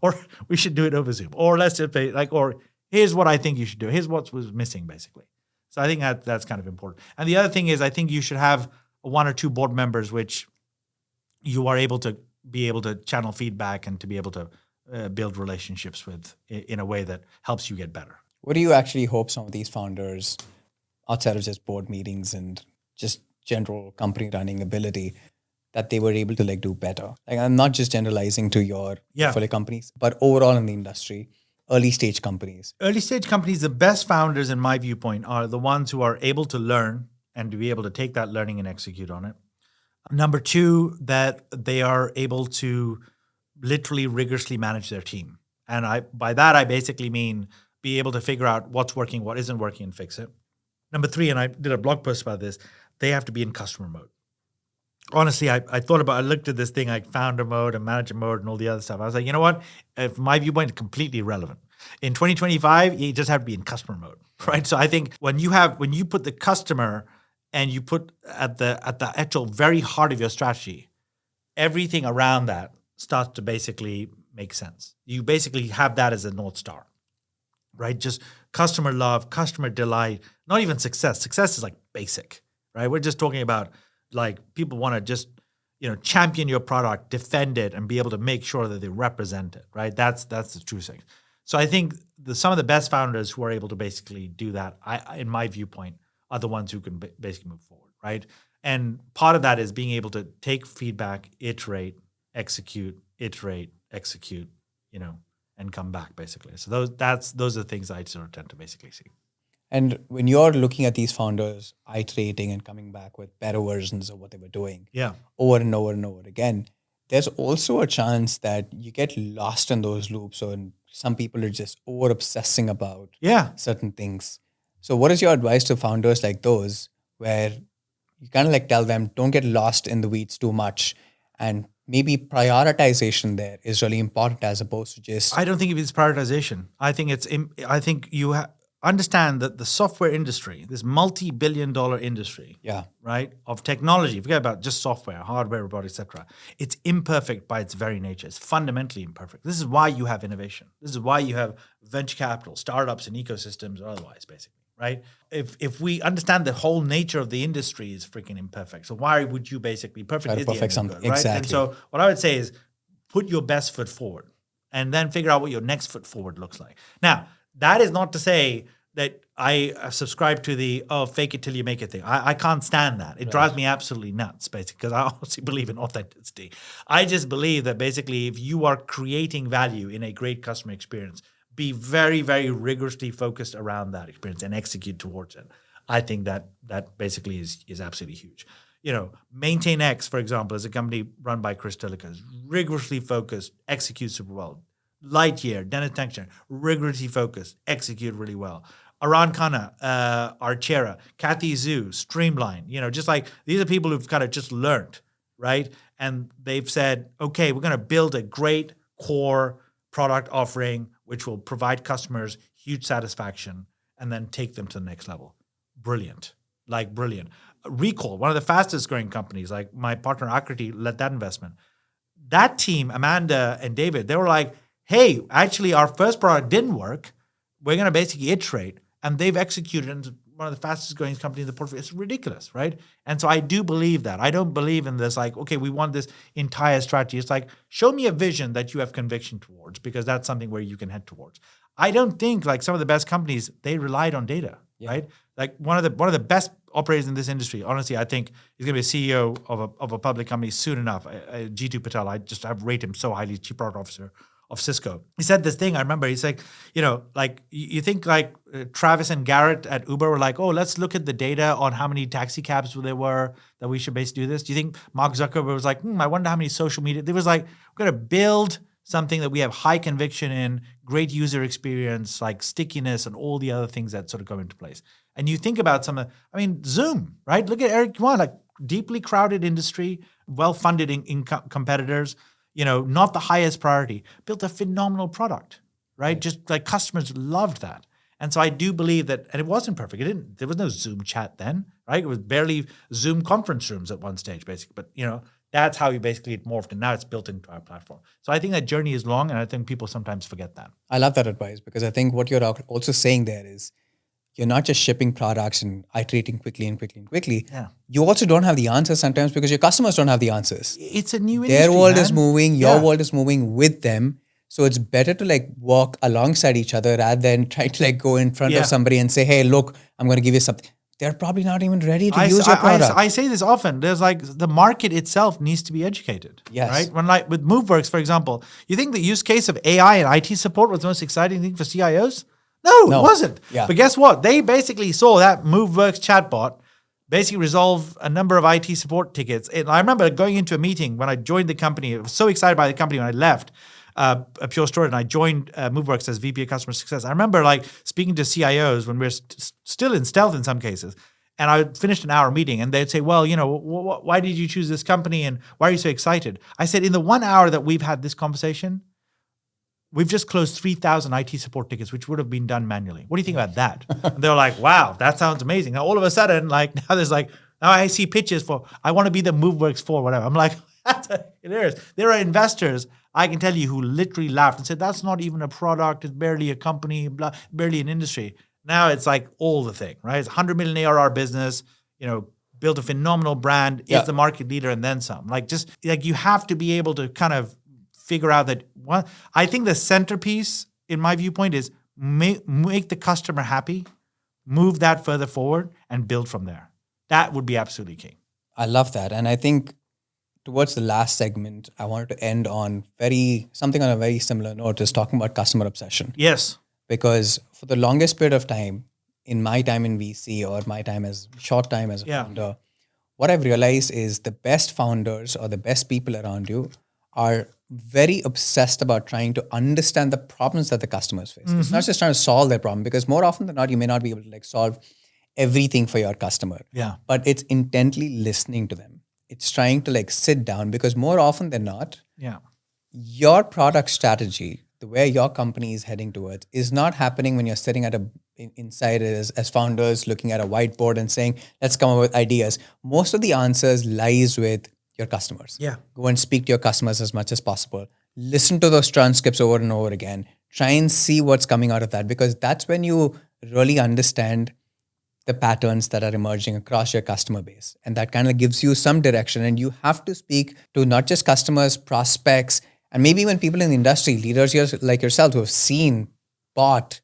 or we should do it over Zoom, or let's just pay or here's what I think you should do. Here's what was missing, basically. So I think that's kind of important. And the other thing is, I think you should have one or two board members which you are able to channel feedback and to be able to build relationships with in a way that helps you get better. What do you actually hope some of these founders, outside of just board meetings and just general company running ability, that they were able to do better? Like, I'm not just generalizing to your portfolio companies, but overall in the industry, early stage companies. Early stage companies, the best founders in my viewpoint are the ones who are able to learn and to be able to take that learning and execute on it. Number two, that they are able to literally rigorously manage their team. And by that, I basically mean be able to figure out what's working, what isn't working, and fix it. Number three, and I did a blog post about this, they have to be in customer mode. Honestly, I looked at this thing like founder mode and manager mode and all the other stuff. I was like, you know what? From my viewpoint, it's completely irrelevant. In 2025, you just have to be in customer mode, right? So I think when you put the customer and you put at the actual very heart of your strategy, everything around that starts to basically make sense. You basically have that as a North Star, right? Just customer love, customer delight, not even success. Success is like basic, right? We're just talking about like people want to just, champion your product, defend it, and be able to make sure that they represent it, right? That's the true thing. So I think some of the best founders who are able to basically do that, in my viewpoint, are the ones who can basically move forward, right? And part of that is being able to take feedback, iterate, execute, and come back, basically. So those are the things I sort of tend to basically see. And when you're looking at these founders iterating and coming back with better versions of what they were doing over and over and over again, there's also a chance that you get lost in those loops, or some people are just over obsessing about certain things. So what is your advice to founders like those, where you kind of tell them, don't get lost in the weeds too much, and maybe prioritization there is really important as opposed to just... I don't think it's prioritization. I think understand that the software industry, this multi-billion-dollar industry, right, of technology, forget about just software, hardware, robotics, etc., it's imperfect by its very nature. It's fundamentally imperfect. This is why you have innovation. This is why you have venture capital, startups, and ecosystems, or otherwise, basically, right? If we understand the whole nature of the industry is freaking imperfect, so why would you basically perfect is the end of good, right? Exactly. And so what I would say is put your best foot forward and then figure out what your next foot forward looks like. Now, that is not to say that I subscribe to the fake it till you make it thing. I can't stand that. It drives me absolutely nuts, basically, because I honestly believe in authenticity. I just believe that basically if you are creating value in a great customer experience, be very, very rigorously focused around that experience and execute towards it. I think that basically is absolutely huge. Maintain X, for example, is a company run by Chris Tilliker, is rigorously focused, executes super well. Lightyear, Dennis Tenction, rigorously focused, execute really well. Aran Khanna, Archera, Kathy Zhu, Streamline, just like these are people who've kind of just learned, right? And they've said, okay, we're going to build a great core product offering, which will provide customers huge satisfaction and then take them to the next level. Brilliant. Recall, one of the fastest growing companies, like my partner Akriti led that investment. That team, Amanda and David, they were like, hey, actually our first product didn't work. We're going to basically iterate. And they've executed into one of the fastest growing companies in the portfolio. It's ridiculous, right? And so I do believe that. I don't believe in this like, okay, we want this entire strategy. It's like, show me a vision that you have conviction towards, because that's something where you can head towards. I don't think like some of the best companies, they relied on data, right? Like one of the best operators in this industry, honestly, I think he's going to be a CEO of a public company soon enough. G2 Patel, I've rated him so highly, Chief Product Officer of Cisco. He said this thing, I remember, he's like, you think like Travis and Garrett at Uber were like, oh, let's look at the data on how many taxi cabs there were that we should basically do this. Do you think Mark Zuckerberg was like, I wonder how many social media, there was like, we're going to build something that we have high conviction in, great user experience, like stickiness and all the other things that sort of go into place. And you think about Zoom, right? Look at Eric Yuan, like deeply crowded industry, well-funded in competitors, not the highest priority, built a phenomenal product, right? Just like customers loved that. And so I do believe that, and it wasn't perfect. There was no Zoom chat then, right? It was barely Zoom conference rooms at one stage, basically. But, that's how you basically it morphed, and now it's built into our platform. So I think that journey is long, and I think people sometimes forget that. I love that advice, because I think what you're also saying there is you're not just shipping products and iterating quickly. Yeah. You also don't have the answers sometimes because your customers don't have the answers. It's a new industry, Their world is man. moving, your world is moving with them. So it's better to like walk alongside each other rather than try to like go in front of somebody and say, hey, look, I'm going to give you something. They're probably not even ready to use your product. I say this often. There's like the market itself needs to be educated. Yes. Right? When like with Moveworks, for example, you think the use case of AI and IT support was the most exciting thing for CIOs? No, it wasn't. Yeah. But guess what? They basically saw that Moveworks chatbot basically resolve a number of IT support tickets. And I remember going into a meeting when I joined the company. I was so excited by the company when I left a Pure Storage, and I joined Moveworks as VP of Customer Success. I remember like speaking to CIOs when we were still in stealth in some cases. And I finished an hour meeting and they'd say, well, why did you choose this company and why are you so excited? I said, in the 1 hour that we've had this conversation, we've just closed 3,000 IT support tickets, which would have been done manually. What do you think about that? And they were like, wow, that sounds amazing. Now, all of a sudden, like now I see pitches for, I want to be the Moveworks for whatever. I'm like, that's hilarious. There are investors, I can tell you, who literally laughed and said, that's not even a product. It's barely a company, barely an industry. Now it's like all the thing, right? It's 100 million ARR business, built a phenomenal brand, is the market leader and then some. Like just like you have to be able to kind of figure out that I think the centerpiece in my viewpoint is make the customer happy, move that further forward and build from there. That would be absolutely key. I love that. And I think towards the last segment, I wanted to end on something on a very similar note, is talking about customer obsession. Yes. Because for the longest period of time, in my time in VC or my short time as a founder, what I've realized is the best founders or the best people around you are very obsessed about trying to understand the problems that the customers face. Mm-hmm. It's not just trying to solve their problem, because more often than not, you may not be able to like solve everything for your customer. Yeah. But it's intently listening to them. It's trying to like sit down, because more often than not, your product strategy, the way your company is heading towards, is not happening when you're sitting at inside is as founders looking at a whiteboard and saying, let's come up with ideas. Most of the answers lies with your customers. Yeah. Go and speak to your customers as much as possible. Listen to those transcripts over and over again. Try and see what's coming out of that, because that's when you really understand the patterns that are emerging across your customer base. And that kind of gives you some direction. And you have to speak to not just customers, prospects, and maybe even people in the industry, leaders like yourself who have seen, bought,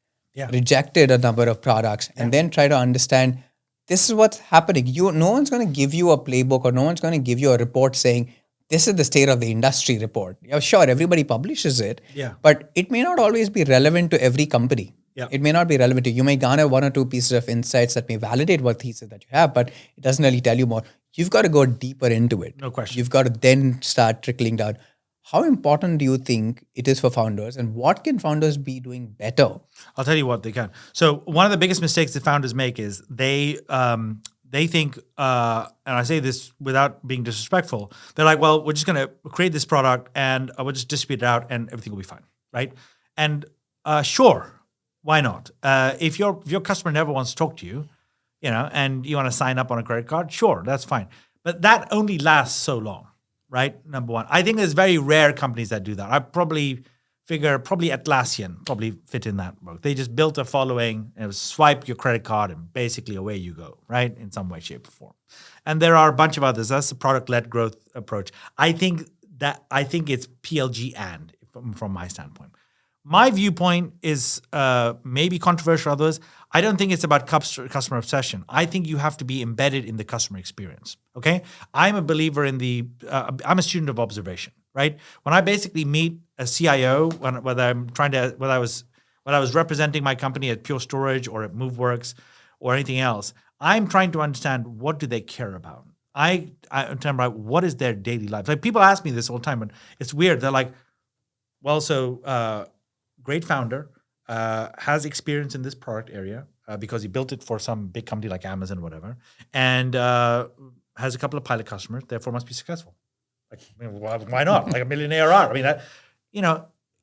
rejected a number of products, and then try to understand this is what's happening. No one's going to give you a playbook, or no one's going to give you a report saying, this is the state of the industry report. Yeah, sure, everybody publishes it, but it may not always be relevant to every company. Yeah. It may not be relevant to you. You may garner one or two pieces of insights that may validate what thesis that you have, but it doesn't really tell you more. You've got to go deeper into it. No question. You've got to then start trickling down. How important do you think it is for founders, and what can founders be doing better? I'll tell you what they can. So one of the biggest mistakes that founders make is they think, and I say this without being disrespectful, they're like, well, we're just going to create this product and we'll just distribute it out and everything will be fine, right? And sure, why not? If your customer never wants to talk to you, and you want to sign up on a credit card, sure, that's fine. But that only lasts so long, right? Number one. I think there's very rare companies that do that. I probably figure Atlassian probably fit in that boat. They just built a following and it was swipe your credit card and basically away you go, right? In some way, shape, or form. And there are a bunch of others. That's the product-led growth approach. I think it's PLG and from my standpoint. My viewpoint is maybe controversial to others. I don't think it's about customer obsession. I think you have to be embedded in the customer experience, okay? I'm a believer in I'm a student of observation, right? When I basically meet a CIO, whether I was representing my company at Pure Storage or at Moveworks or anything else, I'm trying to understand what do they care about. I'm talking about what is their daily life. Like people ask me this all the time, and it's weird. They're like, well, so great founder, has experience in this product area because he built it for some big company like Amazon or whatever, and has a couple of pilot customers, therefore must be successful. Like, why not? Like $1 million ARR. I mean,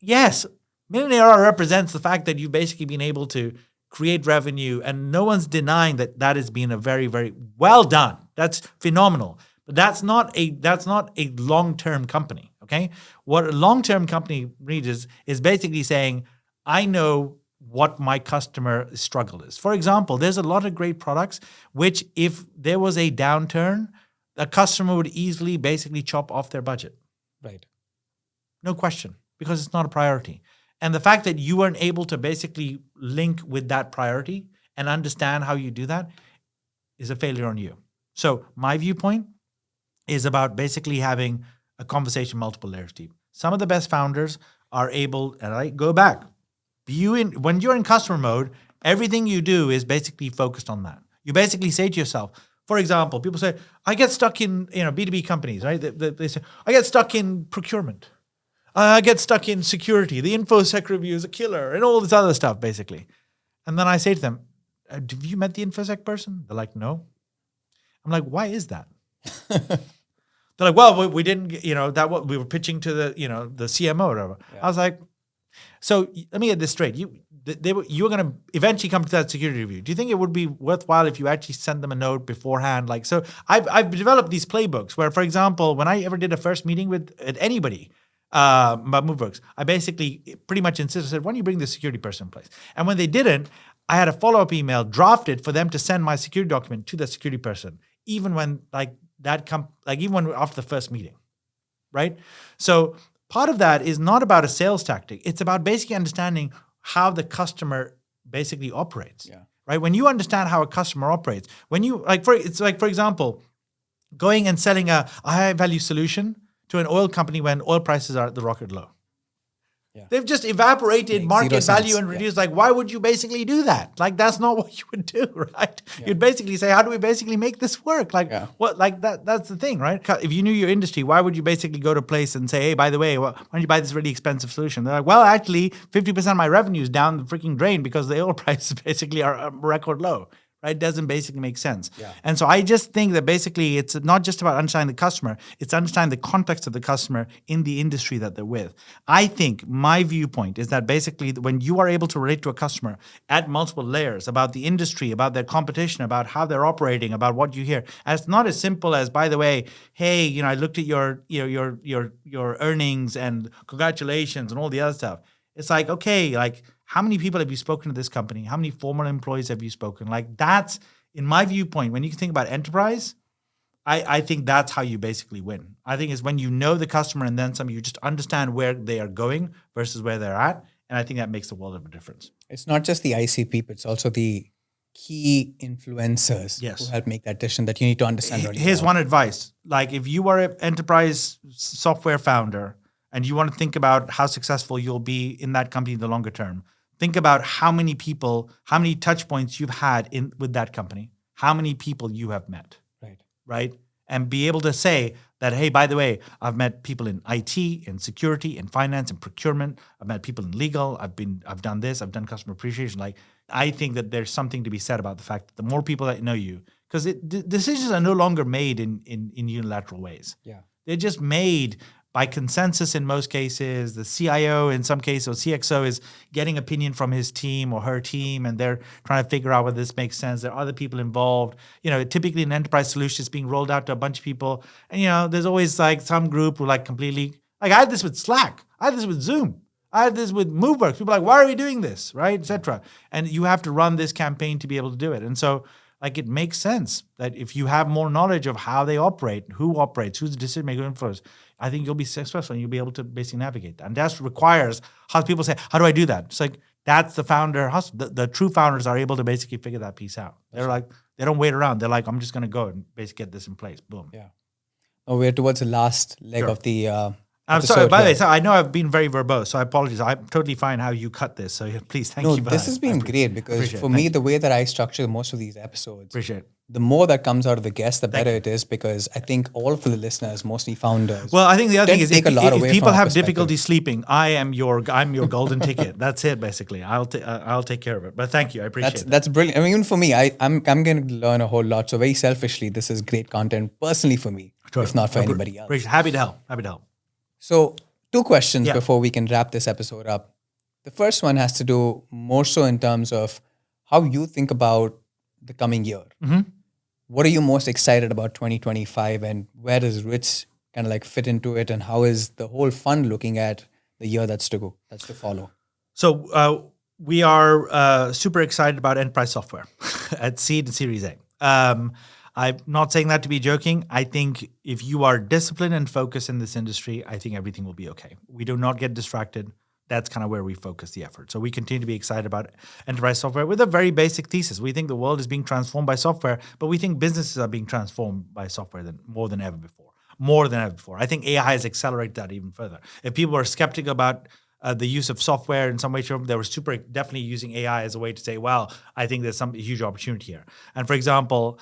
yes, $1 million ARR represents the fact that you've basically been able to create revenue, and no one's denying that has been a very, very well done. That's phenomenal. But that's not a long-term company, okay? What a long-term company reads is basically saying, I know what my customer struggle is. For example, there's a lot of great products which if there was a downturn, a customer would easily basically chop off their budget. Right. No question, because it's not a priority. And the fact that you weren't able to basically link with that priority and understand how you do that is a failure on you. So my viewpoint is about basically having a conversation multiple layers deep. Some of the best founders are able, and I go back, when you're in customer mode, everything you do is basically focused on that. You basically say to yourself, for example, people say, I get stuck in B2B companies, right? They say, I get stuck in procurement. I get stuck in security. The InfoSec review is a killer and all this other stuff, basically. And then I say to them, have you met the InfoSec person? They're like, no. I'm like, why is that? They're like, well, we didn't, we were pitching to the CMO or whatever. Yeah. I was like, so let me get this straight. You were going to eventually come to that security review. Do you think it would be worthwhile if you actually sent them a note beforehand? Like, so I've developed these playbooks where, for example, when I ever did a first meeting with anybody about Moveworks, I basically pretty much insisted, said, why don't you bring the security person in place? And when they didn't, I had a follow-up email drafted for them to send my security document to the security person, even when even when after the first meeting, right? So part of that is not about a sales tactic. It's about basically understanding how the customer basically operates, right? When you understand how a customer operates, when you for example, going and selling a high value solution to an oil company when oil prices are at the rocket low. Yeah. They've just evaporated market value and reduced. Like, why would you basically do that? Like, that's not what you would do, right? Yeah. You'd basically say, how do we basically make this work? Like, what? Like that's the thing, right? If you knew your industry, why would you basically go to a place and say, hey, by the way, why don't you buy this really expensive solution? They're like, well, actually, 50% of my revenue is down the freaking drain because the oil prices basically are record low, right? It doesn't basically make sense. Yeah. And so I just think that basically it's not just about understanding the customer, it's understanding the context of the customer in the industry that they're with. I think my viewpoint is that basically when you are able to relate to a customer at multiple layers about the industry, about their competition, about how they're operating, about what you hear, and it's not as simple as, by the way, hey, I looked at your earnings and congratulations and all the other stuff. It's like, okay, like how many people have you spoken to this company? How many former employees have you spoken? Like that's, in my viewpoint, when you think about enterprise, I think that's how you basically win. I think it's when you know the customer and then some, you just understand where they are going versus where they're at. And I think that makes a world of a difference. It's not just the ICP, but it's also the key influencers Yes. who help make that decision that you need to understand. Really Here's well. one advice. Like if you are an enterprise software founder and you want to think about how successful you'll be in that company in the longer term, think about how many people, how many touch points you've had with that company, how many people you have met, right? And be able to say that, hey, by the way, I've met people in IT, in security, in finance, in procurement. I've met people in legal. I've done this. I've done customer appreciation. Like, I think that there's something to be said about the fact that the more people that know you, because decisions are no longer made in unilateral ways. Yeah. They're just made by consensus in most cases. The CIO in some cases, or CXO, is getting opinion from his team or her team, and they're trying to figure out whether this makes sense. There are other people involved. Typically an enterprise solution is being rolled out to a bunch of people. And, there's always like some group who like completely, like I had this with Slack. I had this with Zoom. I had this with Moveworks. People are like, why are we doing this, right, et cetera. And you have to run this campaign to be able to do it. And so like it makes sense that if you have more knowledge of how they operate, who operates, who's the decision maker influence, I think you'll be successful and you'll be able to basically navigate that. And that requires how people say, how do I do that? It's like that's the founder hustle. The true founders are able to basically figure that piece out. They're like, they don't wait around. They're like, I'm just going to go and basically get this in place. Boom. Yeah. Oh, we're towards the last leg of the. I'm sorry, by the way, I know I've been very verbose, so I apologize. I'm totally fine how you cut this. So please, thank you for that. No, this has been great because for me, the way that I structure most of these episodes, the more that comes out of the guest, the better it is, because I think all of the listeners, mostly founders. Well, I think the other thing is if people have perspective. difficulty sleeping, I'm your golden ticket. That's it, basically. I'll take care of it. But thank you, I appreciate that. That's brilliant. I mean, even for me, I'm going to learn a whole lot. So very selfishly, this is great content personally for me, if not for anybody else. Happy to help. So 2 questions before we can wrap this episode up. The first one has to do more so in terms of how you think about the coming year. Mm-hmm. What are you most excited about 2025, and where does Rich kind of like fit into it, and how is the whole fund looking at the year that's to follow? So we are super excited about enterprise software at Seed and Series A. I'm not saying that to be joking. I think if you are disciplined and focused in this industry, I think everything will be okay. We do not get distracted. That's kind of where we focus the effort. So we continue to be excited about enterprise software with a very basic thesis. We think the world is being transformed by software, but we think businesses are being transformed by software more than ever before. I think AI has accelerated that even further. If people are skeptical about the use of software in some way, they were definitely using AI as a way to say, well, I think there's some huge opportunity here. And for example,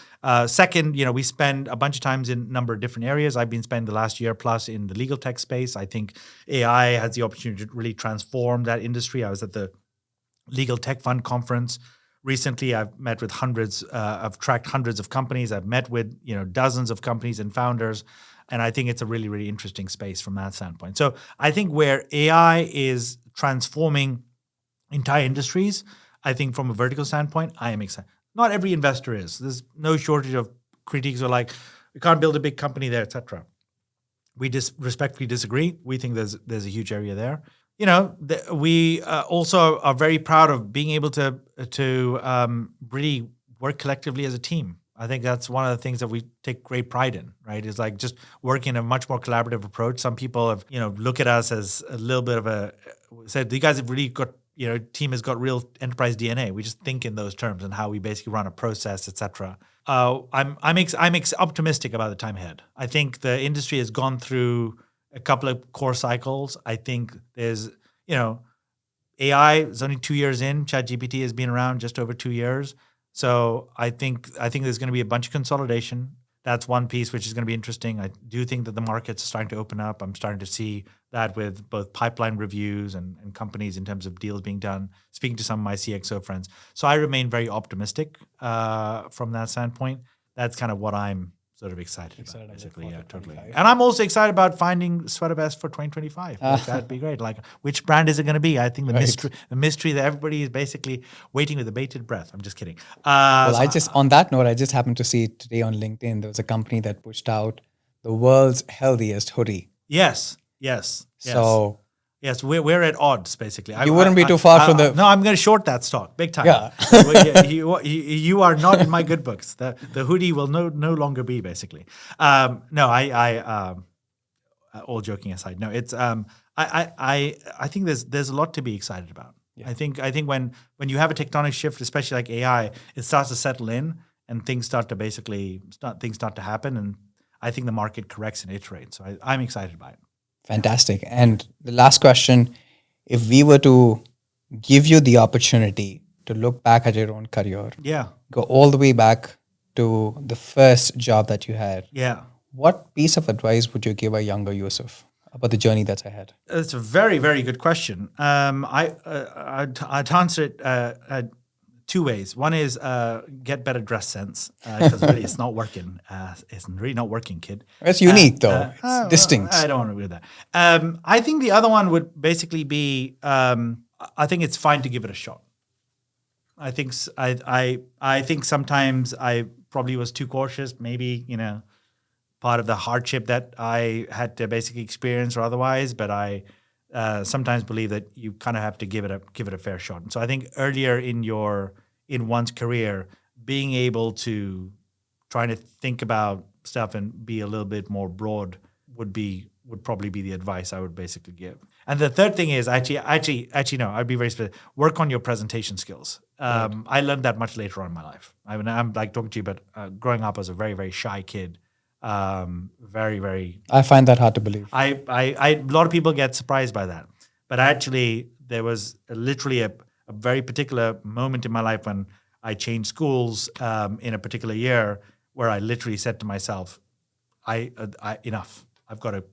second, we spend a bunch of times in a number of different areas. I've been spending the last year plus in the legal tech space. I think AI has the opportunity to really transform that industry. I was at the Legal Tech Fund conference recently. I've met with I've tracked hundreds of companies. I've met with dozens of companies and founders. And I think it's a really, really interesting space from that standpoint. So I think where AI is transforming entire industries, I think from a vertical standpoint, I am excited. Not every investor is. There's no shortage of critiques who are like, we can't build a big company there, et cetera. We respectfully disagree. We think there's a huge area there. We also are very proud of being able to really work collectively as a team. I think that's one of the things that we take great pride in, right? Is like just working in a much more collaborative approach. Some people have, look at us as a little bit of said, you guys have really got, team has got real enterprise DNA. We just think in those terms and how we basically run a process, et cetera. I'm optimistic about the time ahead. I think the industry has gone through a couple of core cycles. I think there's, AI is only 2 years in. ChatGPT has been around just over 2 years. So I think there's going to be a bunch of consolidation. That's one piece which is going to be interesting. I do think that the markets are starting to open up. I'm starting to see that with both pipeline reviews and companies in terms of deals being done, speaking to some of my CXO friends. So I remain very optimistic from that standpoint. That's kind of what I'm sort of excited about, basically. Yeah, totally. And I'm also excited about finding sweater vest for 2025. Like, that'd be great. Like, which brand is it going to be? I think the mystery that everybody is basically waiting with a bated breath. I'm just kidding. On that note, I just happened to see today on LinkedIn, there was a company that pushed out the world's healthiest hoodie. Yes. So yes, we're at odds, basically. You wouldn't be too far from the... No, I'm going to short that stock, big time. Yeah. You are not in my good books. The hoodie will no longer be, basically. All joking aside, no, it's I think there's a lot to be excited about. Yeah. I think when you have a tectonic shift, especially like AI, it starts to settle in and things start to happen, and I think the market corrects and iterates. So I'm excited by it. Fantastic. And the last question, if we were to give you the opportunity to look back at your own career, go all the way back to the first job that you had, what piece of advice would you give a younger Yousuf about the journey that's ahead? It's a very, very good question. I'd answer it two ways. One is get better dress sense, because really it's not working. It's really not working, kid. It's unique though. It's distinct. I don't want to do that. I think the other one would basically be, I think it's fine to give it a shot. I think sometimes I probably was too cautious. Maybe, part of the hardship that I had to basically experience or otherwise, but I sometimes believe that you kind of have to give it a fair shot. And so I think earlier in one's career, being able to trying to think about stuff and be a little bit more broad would probably be the advice I would basically give. And the third thing is actually no, I'd be very specific. Work on your presentation skills. I learned that much later on in my life. I mean, I'm like talking to you, but growing up as a very, very shy kid. Very, very. I find that hard to believe. A lot of people get surprised by that, but actually there was literally a very particular moment in my life when I changed schools in a particular year where I literally said to myself, enough. I've got to.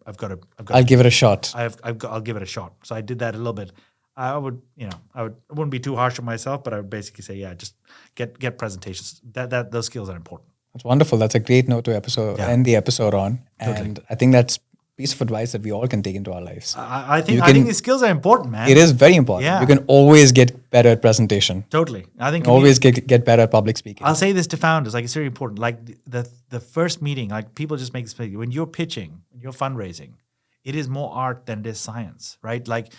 I'll give it a shot. I'll give it a shot. So I did that a little bit. I wouldn't be too harsh on myself, but I would basically say, just get presentations. Those skills are important. That's wonderful. That's a great note to end the episode on. Totally. And I think that's a piece of advice that we all can take into our lives. I think these skills are important, man. It is very important. Yeah. You can always get better at presentation. Totally. I think always get better at public speaking. I'll say this to founders, like it's very important. Like the first meeting, like people just make this mistake. When you're pitching, when you're fundraising, it is more art than it is science, right? Like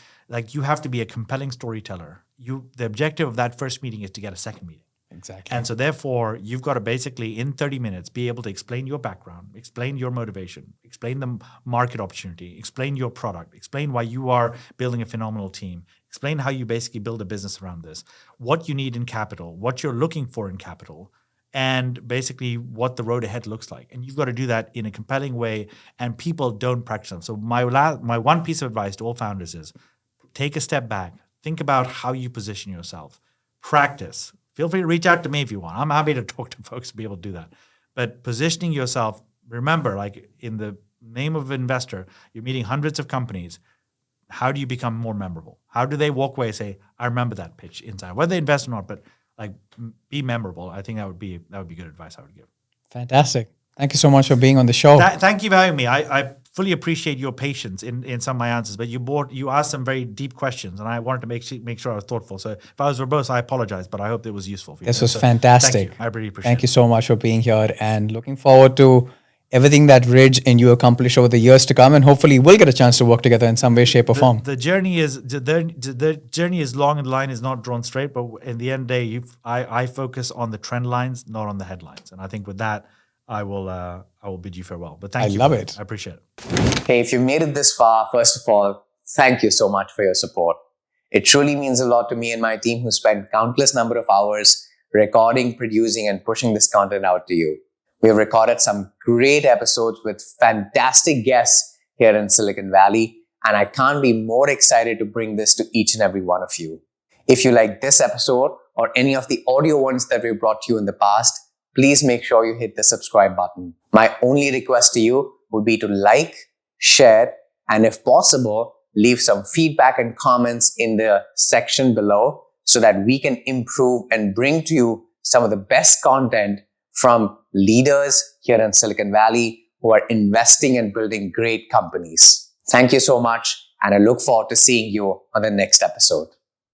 you have to be a compelling storyteller. The objective of that first meeting is to get a second meeting. Exactly. And so therefore, you've got to basically, in 30 minutes, be able to explain your background, explain your motivation, explain the market opportunity, explain your product, explain why you are building a phenomenal team, explain how you basically build a business around this, what you need in capital, what you're looking for in capital, and basically what the road ahead looks like. And you've got to do that in a compelling way, and people don't practice them. So my one piece of advice to all founders is take a step back, think about how you position yourself, practice. Feel free to reach out to me if you want. I'm happy to talk to folks to be able to do that. But positioning yourself, remember, like in the name of an investor, you're meeting hundreds of companies. How do you become more memorable? How do they walk away and say, I remember that pitch inside? Whether they invest or not, but like be memorable. I think that would be good advice I would give. Fantastic. Thank you so much for being on the show. Thank you for having me. I fully appreciate your patience in some of my answers, but you asked some very deep questions, and I wanted to make sure I was thoughtful. So if I was verbose, I apologize, but I hope it was useful for you. This was fantastic. Thank you. I really appreciate it. Thank you so much for being here, and looking forward to everything that Ridge and you accomplish over the years to come, and hopefully we'll get a chance to work together in some way, shape, or form. The journey is long, and the line is not drawn straight, but in the end of the day, I focus on the trend lines, not on the headlines. And I think with that, I will bid you farewell. But thank you. I love it. I appreciate it. Hey, if you made it this far, first of all, thank you so much for your support. It truly means a lot to me and my team who spent countless number of hours recording, producing, and pushing this content out to you. We have recorded some great episodes with fantastic guests here in Silicon Valley, and I can't be more excited to bring this to each and every one of you. If you like this episode or any of the audio ones that we've brought to you in the past, please make sure you hit the subscribe button. My only request to you would be to like, share, and if possible, leave some feedback and comments in the section below so that we can improve and bring to you some of the best content from leaders here in Silicon Valley who are investing and building great companies. Thank you so much, and I look forward to seeing you on the next episode.